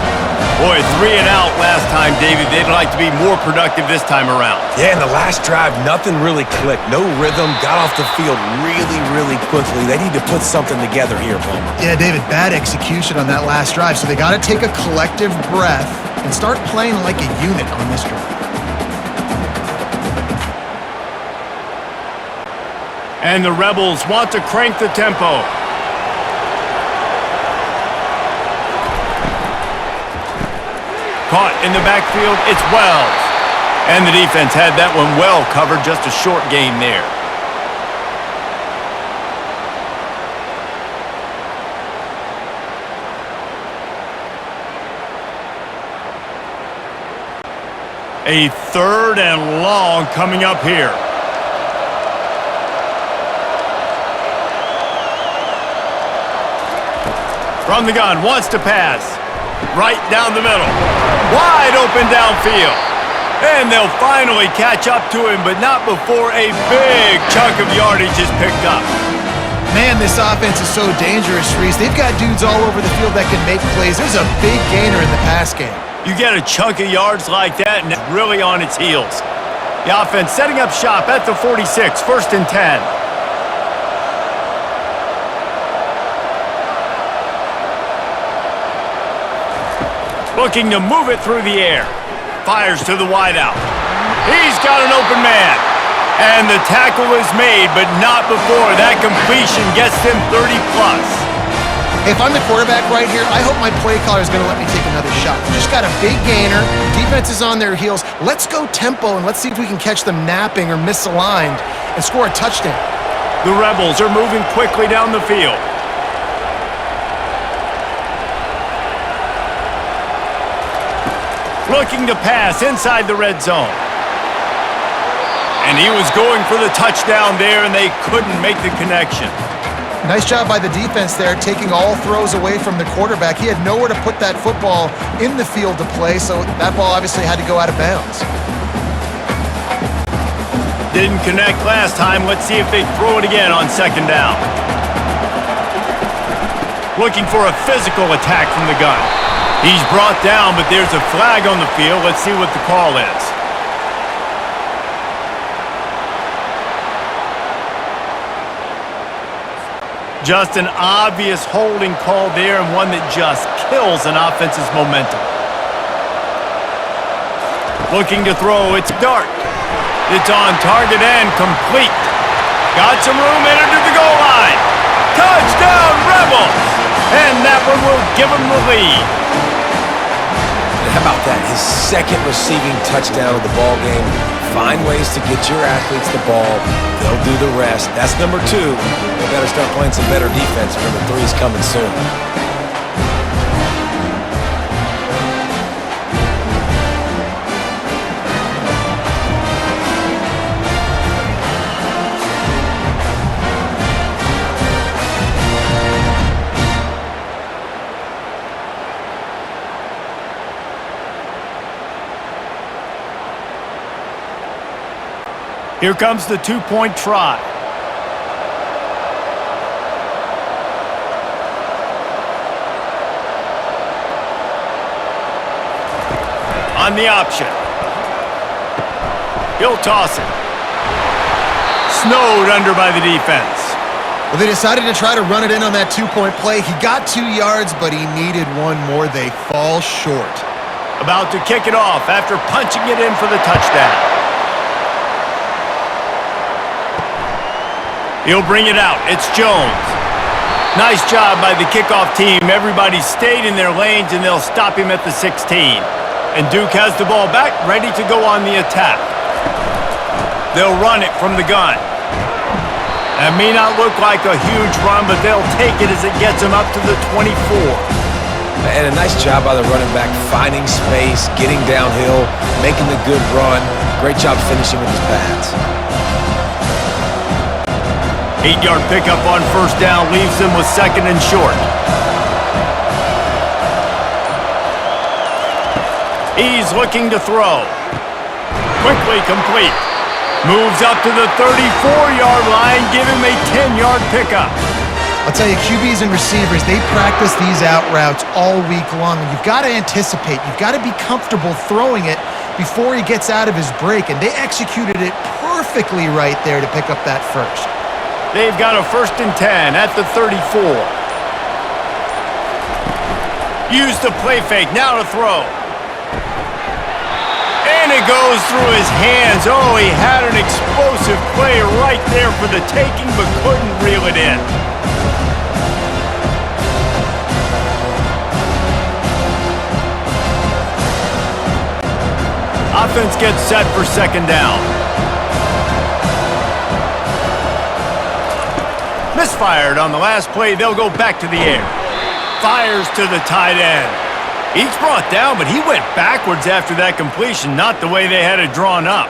Boy, 3 and out last time, David. They'd like to be more productive this time around. Yeah, in the last drive, nothing really clicked. No rhythm, got off the field really, really quickly. They need to put something together here, Palmer. Yeah, David, bad execution on that last drive, so they got to take a collective breath and start playing like a unit on this drive. And the Rebels want to crank the tempo. Caught in the backfield, it's Wells. And the defense had that one well covered, just a short gain there. A 3rd and long coming up here. From the gun, wants to pass. Right down the middle. Wide open downfield. And they'll finally catch up to him, but not before a big chunk of yardage is picked up. Man, this offense is so dangerous, Reese. They've got dudes all over the field that can make plays. There's a big gainer in the pass game. You get a chunk of yards like that, and it's really on its heels. The offense setting up shop at the 46, 1st and 10. Looking to move it through the air. Fires to the wideout. He's got an open man. And the tackle is made, but not before that completion gets them 30-plus. If I'm the quarterback right here, I hope my play caller is going to let me take another shot. We just got a big gainer. Defense is on their heels. Let's go tempo, and let's see if we can catch them napping or misaligned and score a touchdown. The Rebels are moving quickly down the field. Looking to pass inside the red zone. And he was going for the touchdown there, and they couldn't make the connection. Nice job by the defense there, taking all throws away from the quarterback. He had nowhere to put that football in the field to play, so that ball obviously had to go out of bounds. Didn't connect last time. Let's see if they throw it again on 2nd down. Looking for a physical attack from the gun. He's brought down, but there's a flag on the field. Let's see what the call is. Just an obvious holding call there, and one that just kills an offense's momentum. Looking to throw, it's Dart. It's on target and complete. Got some room, entered to the goal line. Touchdown, Rebels! And that one will give them the lead. How about that? His 2nd receiving touchdown of the ball game. Find ways to get your athletes the ball. They'll do the rest. That's number 2. They better start playing some better defense. Number 3 is coming soon. Here comes the 2-point try. On the option. He'll toss it. Snowed under by the defense. Well, they decided to try to run it in on that 2-point play. He got 2 yards, but he needed one more. They fall short. About to kick it off after punching it in for the touchdown. He'll bring it out. It's Jones. Nice job by the kickoff team. Everybody stayed in their lanes, and they'll stop him at the 16. And Duke has the ball back, ready to go on the attack. They'll run it from the gun. That may not look like a huge run, but they'll take it as it gets them up to the 24. And a nice job by the running back, finding space, getting downhill, making the good run. Great job finishing with his pads. 8-yard pickup on 1st down leaves them with 2nd and short. He's looking to throw. Quickly complete. Moves up to the 34-yard line, give him a 10-yard pickup. I'll tell you, QBs and receivers, they practice these out routes all week long. And you've got to anticipate. You've got to be comfortable throwing it before he gets out of his break. And they executed it perfectly right there to pick up that first. They've got a 1st and 10 at the 34. Use the play fake, now to throw. And it goes through his hands. Oh, he had an explosive play right there for the taking, but couldn't reel it in. Offense gets set for 2nd down. Misfired on the last play. They'll go back to the air. Fires to the tight end. He's brought down, but he went backwards after that completion, not the way they had it drawn up.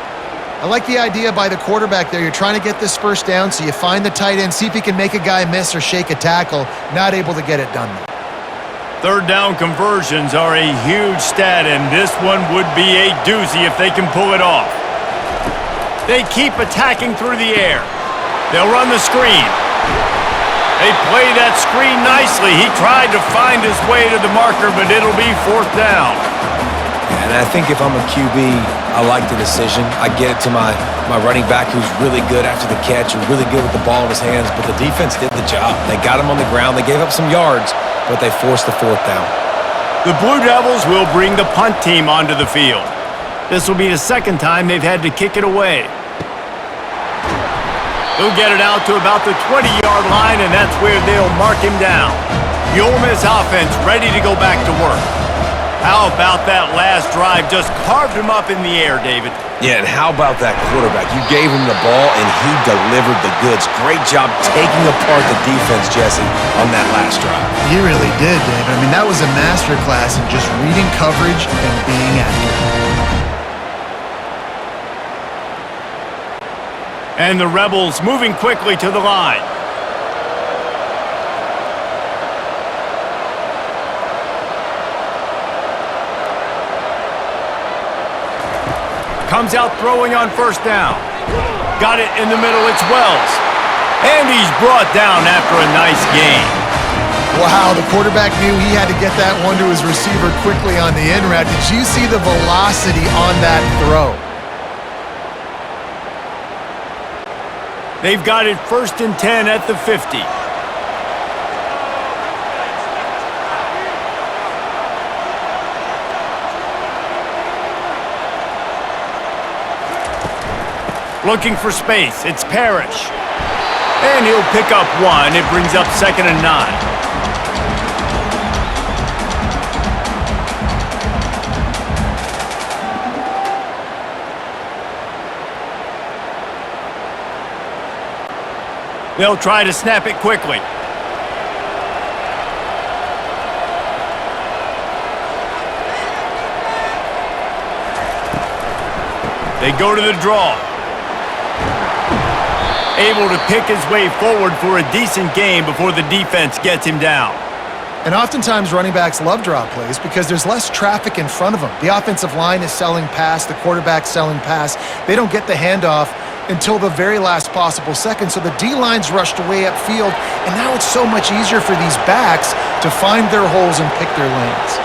I like the idea by the quarterback there. You're trying to get this 1st down, so you find the tight end, see if he can make a guy miss or shake a tackle. Not able to get it done. Third down conversions are a huge stat, and this one would be a doozy if they can pull it off. They keep attacking through the air. They'll run the screen. They play that screen nicely. He tried to find his way to the marker, but it'll be fourth down. And I think if I'm a QB, I like the decision. I get it to my running back who's really good after the catch and really good with the ball in his hands, but the defense did the job. They got him on the ground. They gave up some yards, but they forced the fourth down. The Blue Devils will bring the punt team onto the field. This will be the second time they've had to kick it away. They'll get it out to about the 20-yard line, and that's where they'll mark him down. The Ole Miss offense ready to go back to work. How about that last drive? Just carved him up in the air, David. Yeah, and how about that quarterback? You gave him the ball, and he delivered the goods. Great job taking apart the defense, Jesse, on that last drive. He really did, David. I mean, that was a masterclass in just reading coverage and being accurate. And the Rebels moving quickly to the line. Comes out throwing on first down. Got it in the middle, it's Wells. And he's brought down after a nice gain. Wow, the quarterback knew he had to get that one to his receiver quickly on the in route. Did you see the velocity on that throw? They've got it 1st and 10 at the 50. Looking for space, it's Parrish. And he'll pick up one. It brings up 2nd and 9. They'll try to snap it quickly. They go to the draw. Able to pick his way forward for a decent game before the defense gets him down. And oftentimes running backs love draw plays because there's less traffic in front of them. The offensive line is selling pass, the quarterback's selling pass. They don't get the handoff until the very last possible second, so the D-line's rushed way upfield, and now it's so much easier for these backs to find their holes and pick their lanes.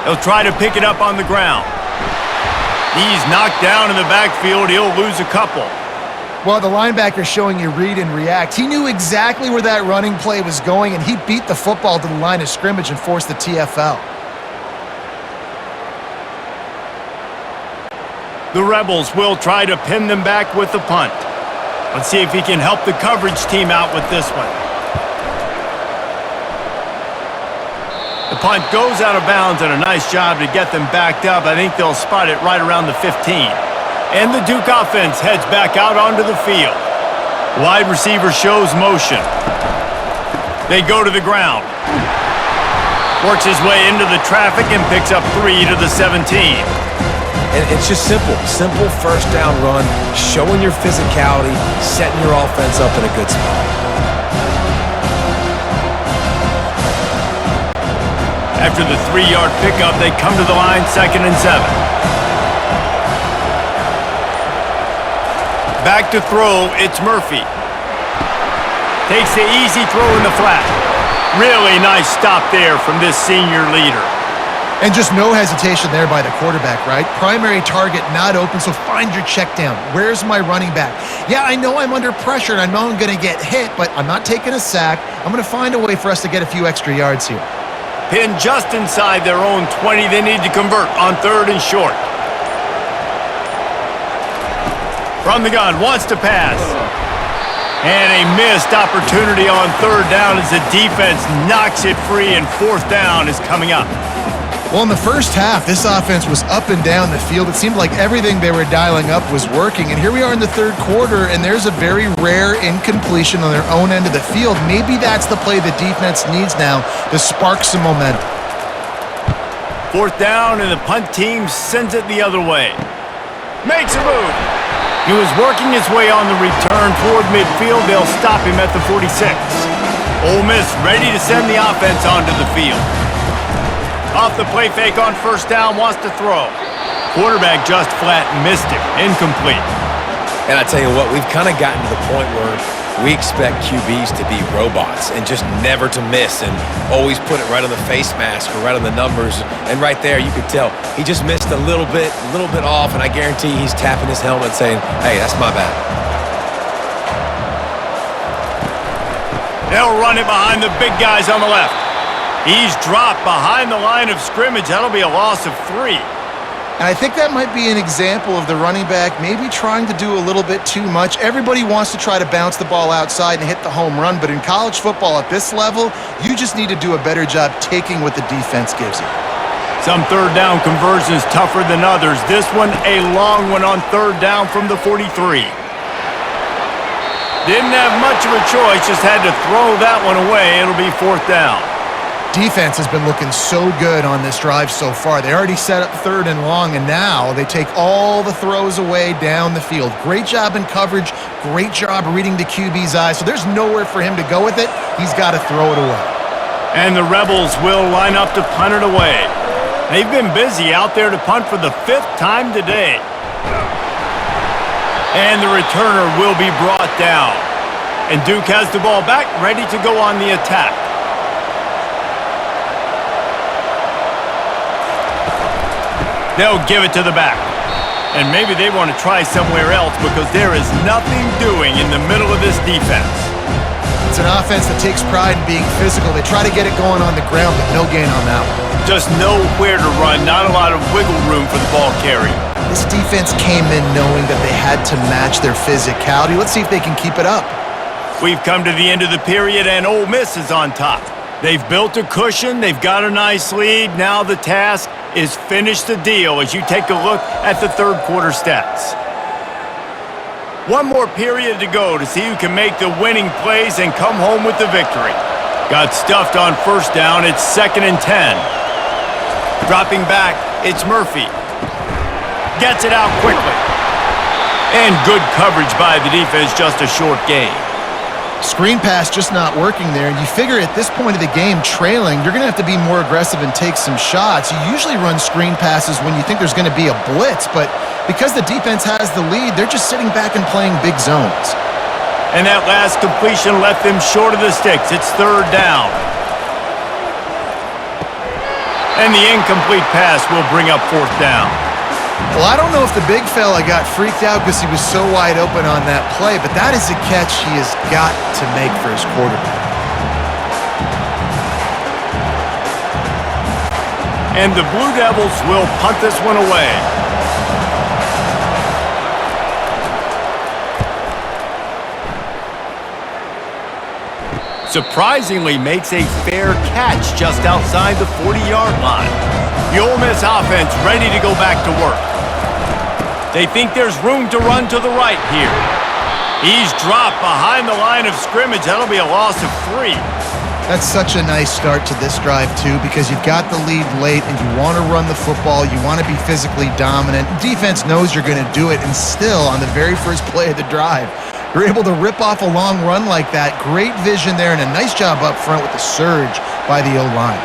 He'll try to pick it up on the ground. He's knocked down in the backfield. He'll lose a couple. Well, the linebacker's showing you read and react. He knew exactly where that running play was going, and he beat the football to the line of scrimmage and forced the TFL. The Rebels will try to pin them back with the punt. Let's see if he can help the coverage team out with this one. The punt goes out of bounds, and a nice job to get them backed up. I think they'll spot it right around the 15. And the Duke offense heads back out onto the field. Wide receiver shows motion. They go to the ground. Works his way into the traffic and picks up 3 to the 17. And it's just simple. Simple first down run, showing your physicality, setting your offense up in a good spot. After the 3-yard pickup, they come to the line, 2nd and 7. Back to throw, it's Murphy. Takes the easy throw in the flat. Really nice stop there from this senior leader. And just no hesitation there by the quarterback, right? Primary target not open, so find your check down. Where's my running back? Yeah, I know I'm under pressure and I know I'm going to get hit, but I'm not taking a sack. I'm going to find a way for us to get a few extra yards here. Pinned just inside their own 20. They need to convert on 3rd and short. From the gun, wants to pass. And a missed opportunity on 3rd down as the defense knocks it free, and 4th down is coming up. Well, in the first half, this offense was up and down the field. It seemed like everything they were dialing up was working. And here we are in the 3rd quarter, and there's a very rare incompletion on their own end of the field. Maybe that's the play the defense needs now to spark some momentum. 4th down, and the punt team sends it the other way. Makes a move. He was working his way on the return toward midfield. They'll stop him at the 46. Ole Miss ready to send the offense onto the field. Off the play fake on first down, wants to throw. Quarterback just flat missed him. Incomplete. And I tell you what, we've kind of gotten to the point where we expect QBs to be robots and just never to miss and always put it right on the face mask or right on the numbers. And right there, you could tell he just missed a little bit off, and I guarantee he's tapping his helmet saying, hey, that's my bad. They'll run it behind the big guys on the left. He's dropped behind the line of scrimmage. That'll be a loss of 3. And I think that might be an example of the running back maybe trying to do a little bit too much. Everybody wants to try to bounce the ball outside and hit the home run, but in college football at this level, you just need to do a better job taking what the defense gives you. Some third down conversions tougher than others. This one, a long one on third down from the 43. Didn't have much of a choice, just had to throw that one away. It'll be fourth down. Defense has been looking so good on this drive so far. They already set up third and long, and now they take all the throws away down the field. Great job in coverage, great job reading the QB's eyes, so there's nowhere for him to go with it. He's got to throw it away. And the Rebels will line up to punt it away. They've been busy out there to punt for the 5th time today. And the returner will be brought down. And Duke has the ball back, ready to go on the attack. They'll give it to the back. And maybe they want to try somewhere else because there is nothing doing in the middle of this defense. It's an offense that takes pride in being physical. They try to get it going on the ground, but no gain on that one. Just nowhere to run, not a lot of wiggle room for the ball carrier. This defense came in knowing that they had to match their physicality. Let's see if they can keep it up. We've come to the end of the period, and Ole Miss is on top. They've built a cushion. They've got a nice lead. Now the task is finish the deal as you take a look at the third quarter stats. One more period to go to see who can make the winning plays and come home with the victory. Got stuffed on first down. It's 2nd and 10. Dropping back, it's Murphy. Gets it out quickly. And good coverage by the defense, just a short gain. Screen pass just not working there, and you figure at this point of the game, trailing, you're going to have to be more aggressive and take some shots. You usually run screen passes when you think there's going to be a blitz, but because the defense has the lead, they're just sitting back and playing big zones. And that last completion left them short of the sticks. It's third down. And the incomplete pass will bring up fourth down. Well, I don't know if the big fella got freaked out because he was so wide open on that play, but that is a catch he has got to make for his quarterback. And the Blue Devils will punt this one away. Surprisingly makes a fair catch just outside the 40-yard line. The Ole Miss offense ready to go back to work. They think there's room to run to the right here. He's dropped behind the line of scrimmage. That'll be a loss of 3. That's such a nice start to this drive, too, because you've got the lead late and you want to run the football. You want to be physically dominant. Defense knows you're going to do it, and still, on the very first play of the drive, you're able to rip off a long run like that. Great vision there and a nice job up front with the surge by the O-line.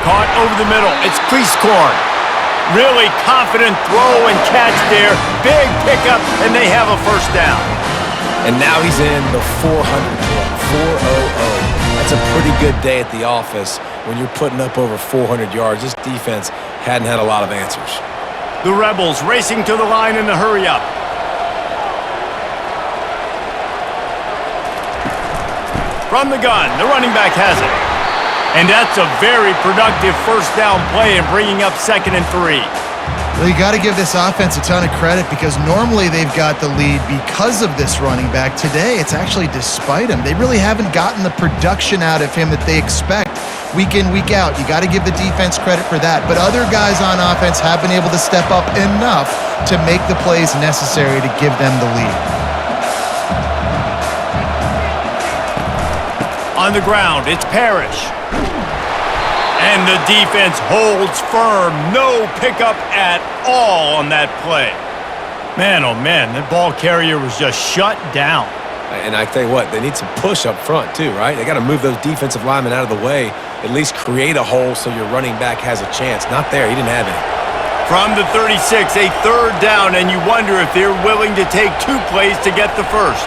Caught over the middle. It's Cleescorn. Really confident throw and catch there. Big pickup, and they have a first down. And now he's in the 400 club, 400. That's a pretty good day at the office when you're putting up over 400 yards. This defense hadn't had a lot of answers. The Rebels racing to the line in the hurry-up. From the gun, the running back has it. And that's a very productive first down play and bringing up 2nd and 3. Well, you got to give this offense a ton of credit because normally they've got the lead because of this running back. Today, it's actually despite him. They really haven't gotten the production out of him that they expect week in, week out. You got to give the defense credit for that. But other guys on offense have been able to step up enough to make the plays necessary to give them the lead. On the ground, it's Parrish. And the defense holds firm. No pickup at all on that play. Man, oh man, the ball carrier was just shut down. And I tell you what, they need some push up front too, right? They got to move those defensive linemen out of the way, at least create a hole so your running back has a chance. Not there, he didn't have any. From the 36, a third down, and you wonder if they're willing to take 2 plays to get the first.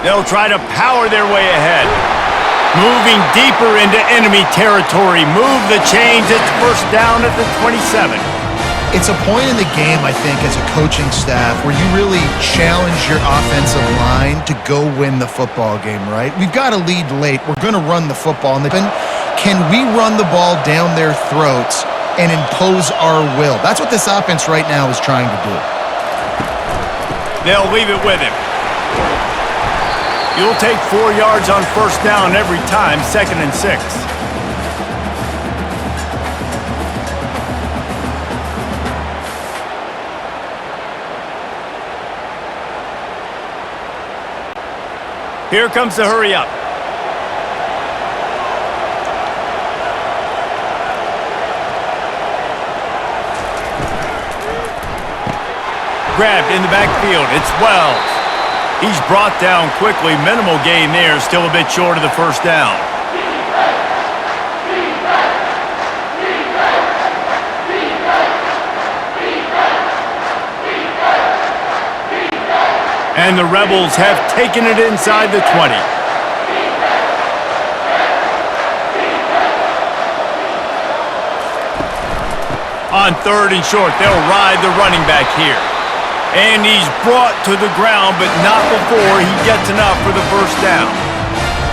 They'll try to power their way ahead. Moving deeper into enemy territory. Move the chains. It's first down at the 27. It's a point in the game, I think, as a coaching staff where you really challenge your offensive line to go win the football game, right? We've got to lead late. We're going to run the football. And can we run the ball down their throats and impose our will? That's what this offense right now is trying to do. They'll leave it with him. You'll take 4 yards on first down every time, 2nd and 6. Here comes the hurry up. Grabbed in the backfield. It's Wells. He's brought down quickly. Minimal gain there. Still a bit short of the first down. And the Rebels have taken it inside the 20. On 3rd and short, they'll ride the running back here. And he's brought to the ground, but not before he gets enough for the first down.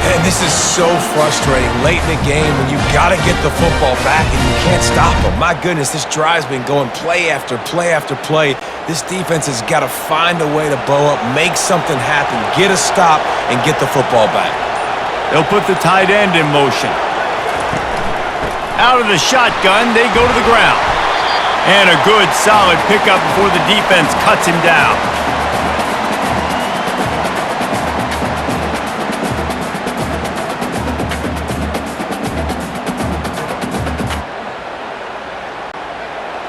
And this is so frustrating late in the game when you got to get the football back and you can't stop them. My goodness, this drive's been going play after play after play. This defense has got to find a way to bow up, make something happen, get a stop, and get the football back. They'll put the tight end in motion. Out of the shotgun, they go to the ground. And a good, solid pickup before the defense cuts him down.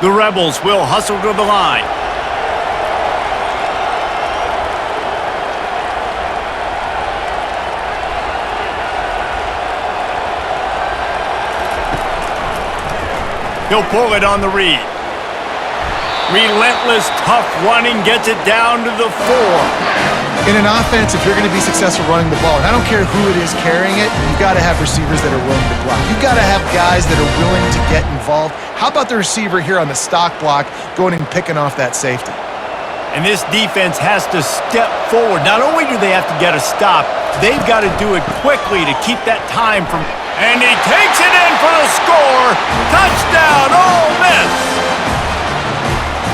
The Rebels will hustle to the line. He'll pull it on the read. Relentless, tough running gets it down to the 4. In an offense, if you're going to be successful running the ball, and I don't care who it is carrying it, you've got to have receivers that are willing to block. You've got to have guys that are willing to get involved. How about the receiver here on the stock block going and picking off that safety? And this defense has to step forward. Not only do they have to get a stop, they've got to do it quickly to keep that time from... And he takes it in for the score. Touchdown, Ole Miss.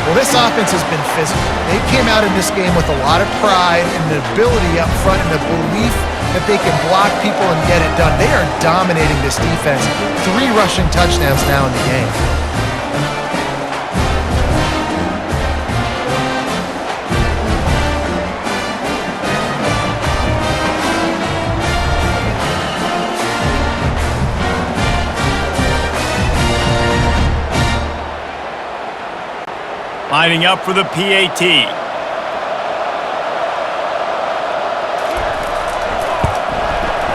Well, this offense has been physical. They came out in this game with a lot of pride and the ability up front and the belief that they can block people and get it done. They are dominating this defense. 3 rushing touchdowns now in the game. Lining up for the PAT.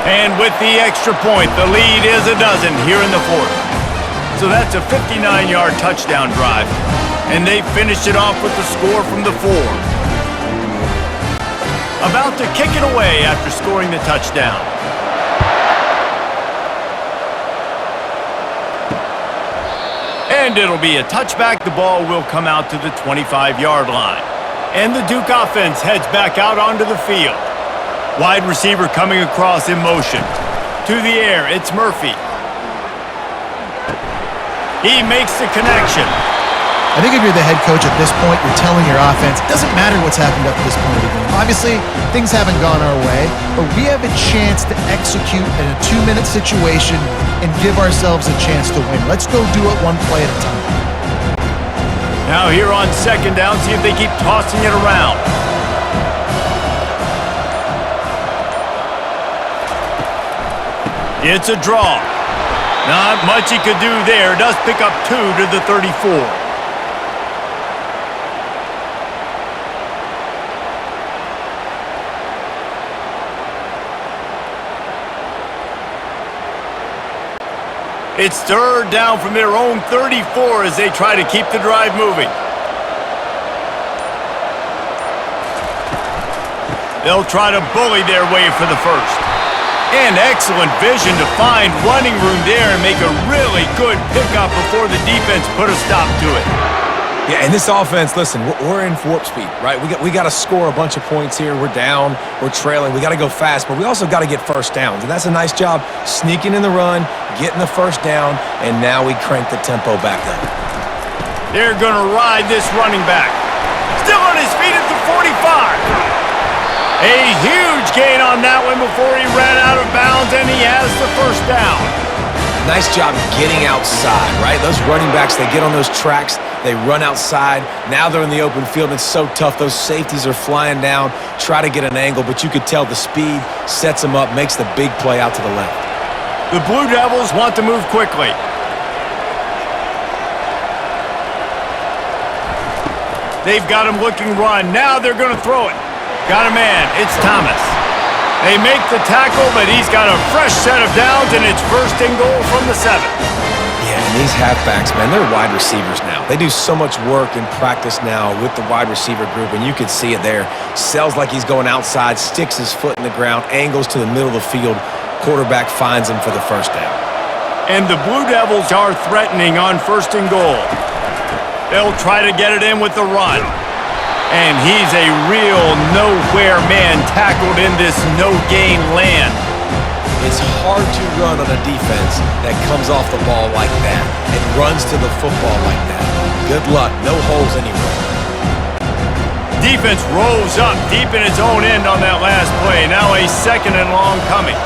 And with the extra point, the lead is a dozen here in the 4th. So that's a 59-yard touchdown drive. And they finished it off with the score from the 4. About to kick it away after scoring the touchdown. And it'll be a touchback. The ball will come out to the 25-yard line. And the Duke offense heads back out onto the field. Wide receiver coming across in motion. To the air, it's Murphy. He makes the connection. I think if you're the head coach at this point, you're telling your offense, it doesn't matter what's happened up to this point of the game. Obviously, things haven't gone our way, but we have a chance to execute in a 2-minute situation and give ourselves a chance to win. Let's go do it one play at a time. Now here on 2nd down, see if they keep tossing it around. It's a draw. Not much he could do there. Does pick up 2 to the 34. It's third down from their own 34 as they try to keep the drive moving. They'll try to bully their way for the first. And excellent vision to find running room there and make a really good pickup before the defense put a stop to it. Yeah, and this offense, listen, we're in warp speed, right? We got to score a bunch of points here. We're down, we're trailing. We got to go fast, but we also got to get first downs. And that's a nice job sneaking in the run, getting the first down, and now we crank the tempo back up. They're going to ride this running back. Still on his feet at the 45. A huge gain on that one before he ran out of bounds, and he has the first down. Nice job getting outside, right? Those running backs, they get on those tracks, they run outside. Now they're in the open field. It's so tough. Those safeties are flying down, try to get an angle, but you could tell the speed sets them up, makes the big play out to the left. The Blue Devils want to move quickly. They've got him looking run. Now they're going to throw it. Got a man. It's Thomas. They make the tackle, but he's got a fresh set of downs, and it's first and goal from the 7. Yeah, and these halfbacks, man, they're wide receivers now. They do so much work in practice now with the wide receiver group, and you can see it there. Sells like he's going outside, sticks his foot in the ground, angles to the middle of the field. Quarterback finds him for the first down. And the Blue Devils are threatening on first and goal. They'll try to get it in with the run. And he's a real nowhere man tackled in this no-gain land. It's hard to run on a defense that comes off the ball like that and runs to the football like that. Good luck. No holes anywhere. Defense rolls up deep in its own end on that last play. Now a second and long coming.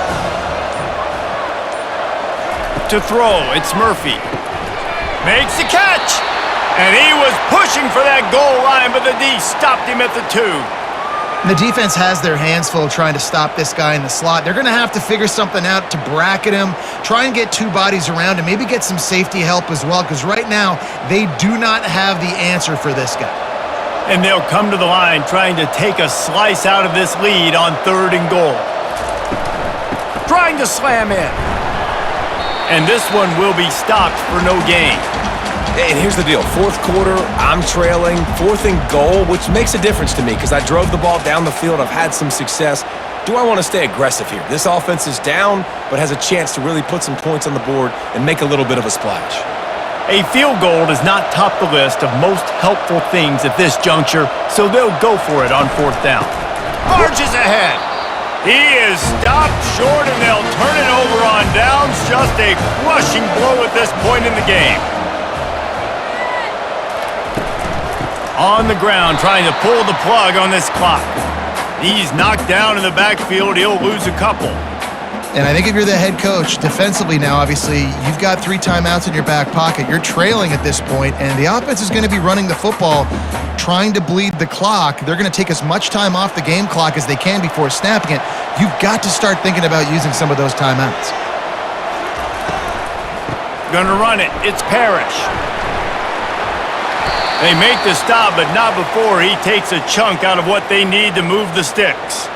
To throw, it's Murphy. Makes the catch. And he was pushing for that goal line, but the D stopped him at the 2. The defense has their hands full trying to stop this guy in the slot. They're going to have to figure something out to bracket him, try and get 2 bodies around him, maybe get some safety help as well, because right now they do not have the answer for this guy. And they'll come to the line trying to take a slice out of this lead on third and goal. Trying to slam in. And this one will be stopped for no gain. And here's the deal. Fourth quarter, I'm trailing. 4th and goal, which makes a difference to me because I drove the ball down the field. I've had some success. Do I want to stay aggressive here? This offense is down, but has a chance to really put some points on the board and make a little bit of a splash. A field goal does not top the list of most helpful things at this juncture, so they'll go for it on 4th down. Marches ahead. He is stopped short, and they'll turn it over on downs. Just a crushing blow at this point in the game. On the ground, trying to pull the plug on this clock. He's knocked down in the backfield. He'll lose a couple. And I think if you're the head coach, defensively now, obviously, you've got 3 timeouts in your back pocket. You're trailing at this point, and the offense is going to be running the football, trying to bleed the clock. They're going to take as much time off the game clock as they can before snapping it. You've got to start thinking about using some of those timeouts. Gonna run it. It's Parrish. They make the stop, but not before he takes a chunk out of what they need to move the sticks.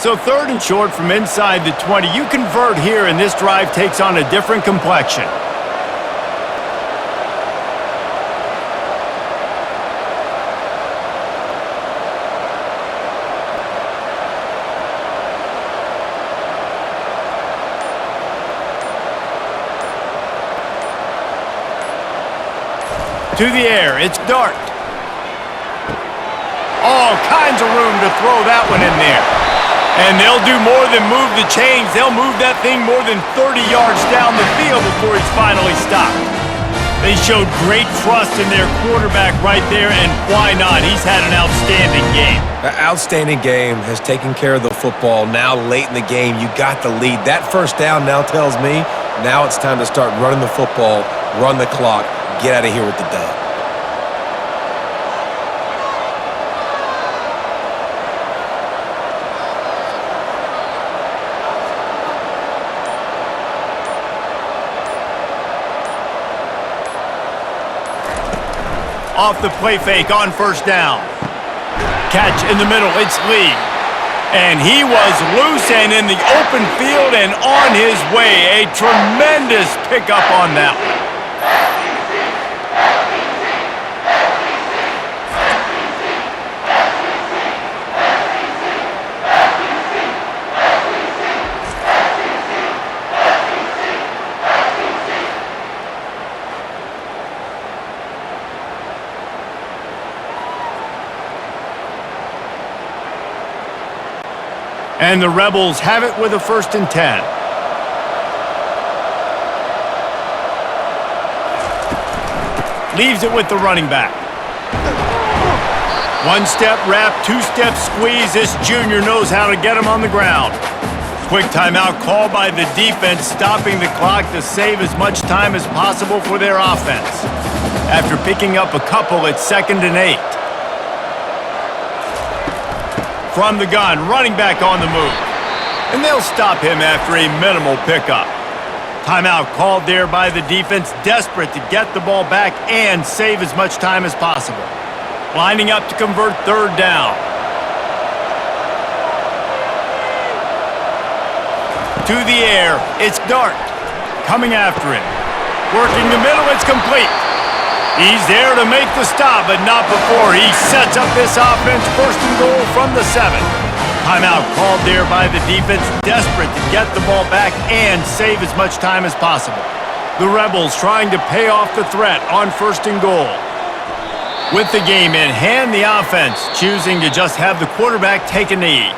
So 3rd and short from inside the 20. You convert here, and this drive takes on a different complexion. To the air, it's Dart. All kinds of room to throw that one in there. And they'll do more than move the chains. They'll move that thing more than 30 yards down the field before he's finally stopped. They showed great trust in their quarterback right there, and why not? He's had an outstanding game. An outstanding game, has taken care of the football. Now late in the game, you got the lead. That first down now tells me now it's time to start running the football, run the clock, get out of here with the dub. off the play fake on first down. Catch in the middle, it's Lee. And he was loose and in the open field and on his way. A tremendous pickup on that one. And the Rebels have it with a 1st and 10. Leaves it with the running back. One-step wrap, two-step squeeze. This junior knows how to get him on the ground. Quick timeout call by the defense, stopping the clock to save as much time as possible for their offense. After picking up a couple, it's 2nd and 8. From the gun, running back on the move. And they'll stop him after a minimal pickup. Timeout called there by the defense, desperate to get the ball back and save as much time as possible. Lining up to convert 3rd down. To the air, it's Dart. Coming after him. Working the middle, it's complete. He's there to make the stop, but not before he sets up this offense. 1st and goal from the 7. Timeout called there by the defense, desperate to get the ball back and save as much time as possible. The Rebels trying to pay off the threat on 1st and goal. With the game in hand, the offense choosing to just have the quarterback take a knee.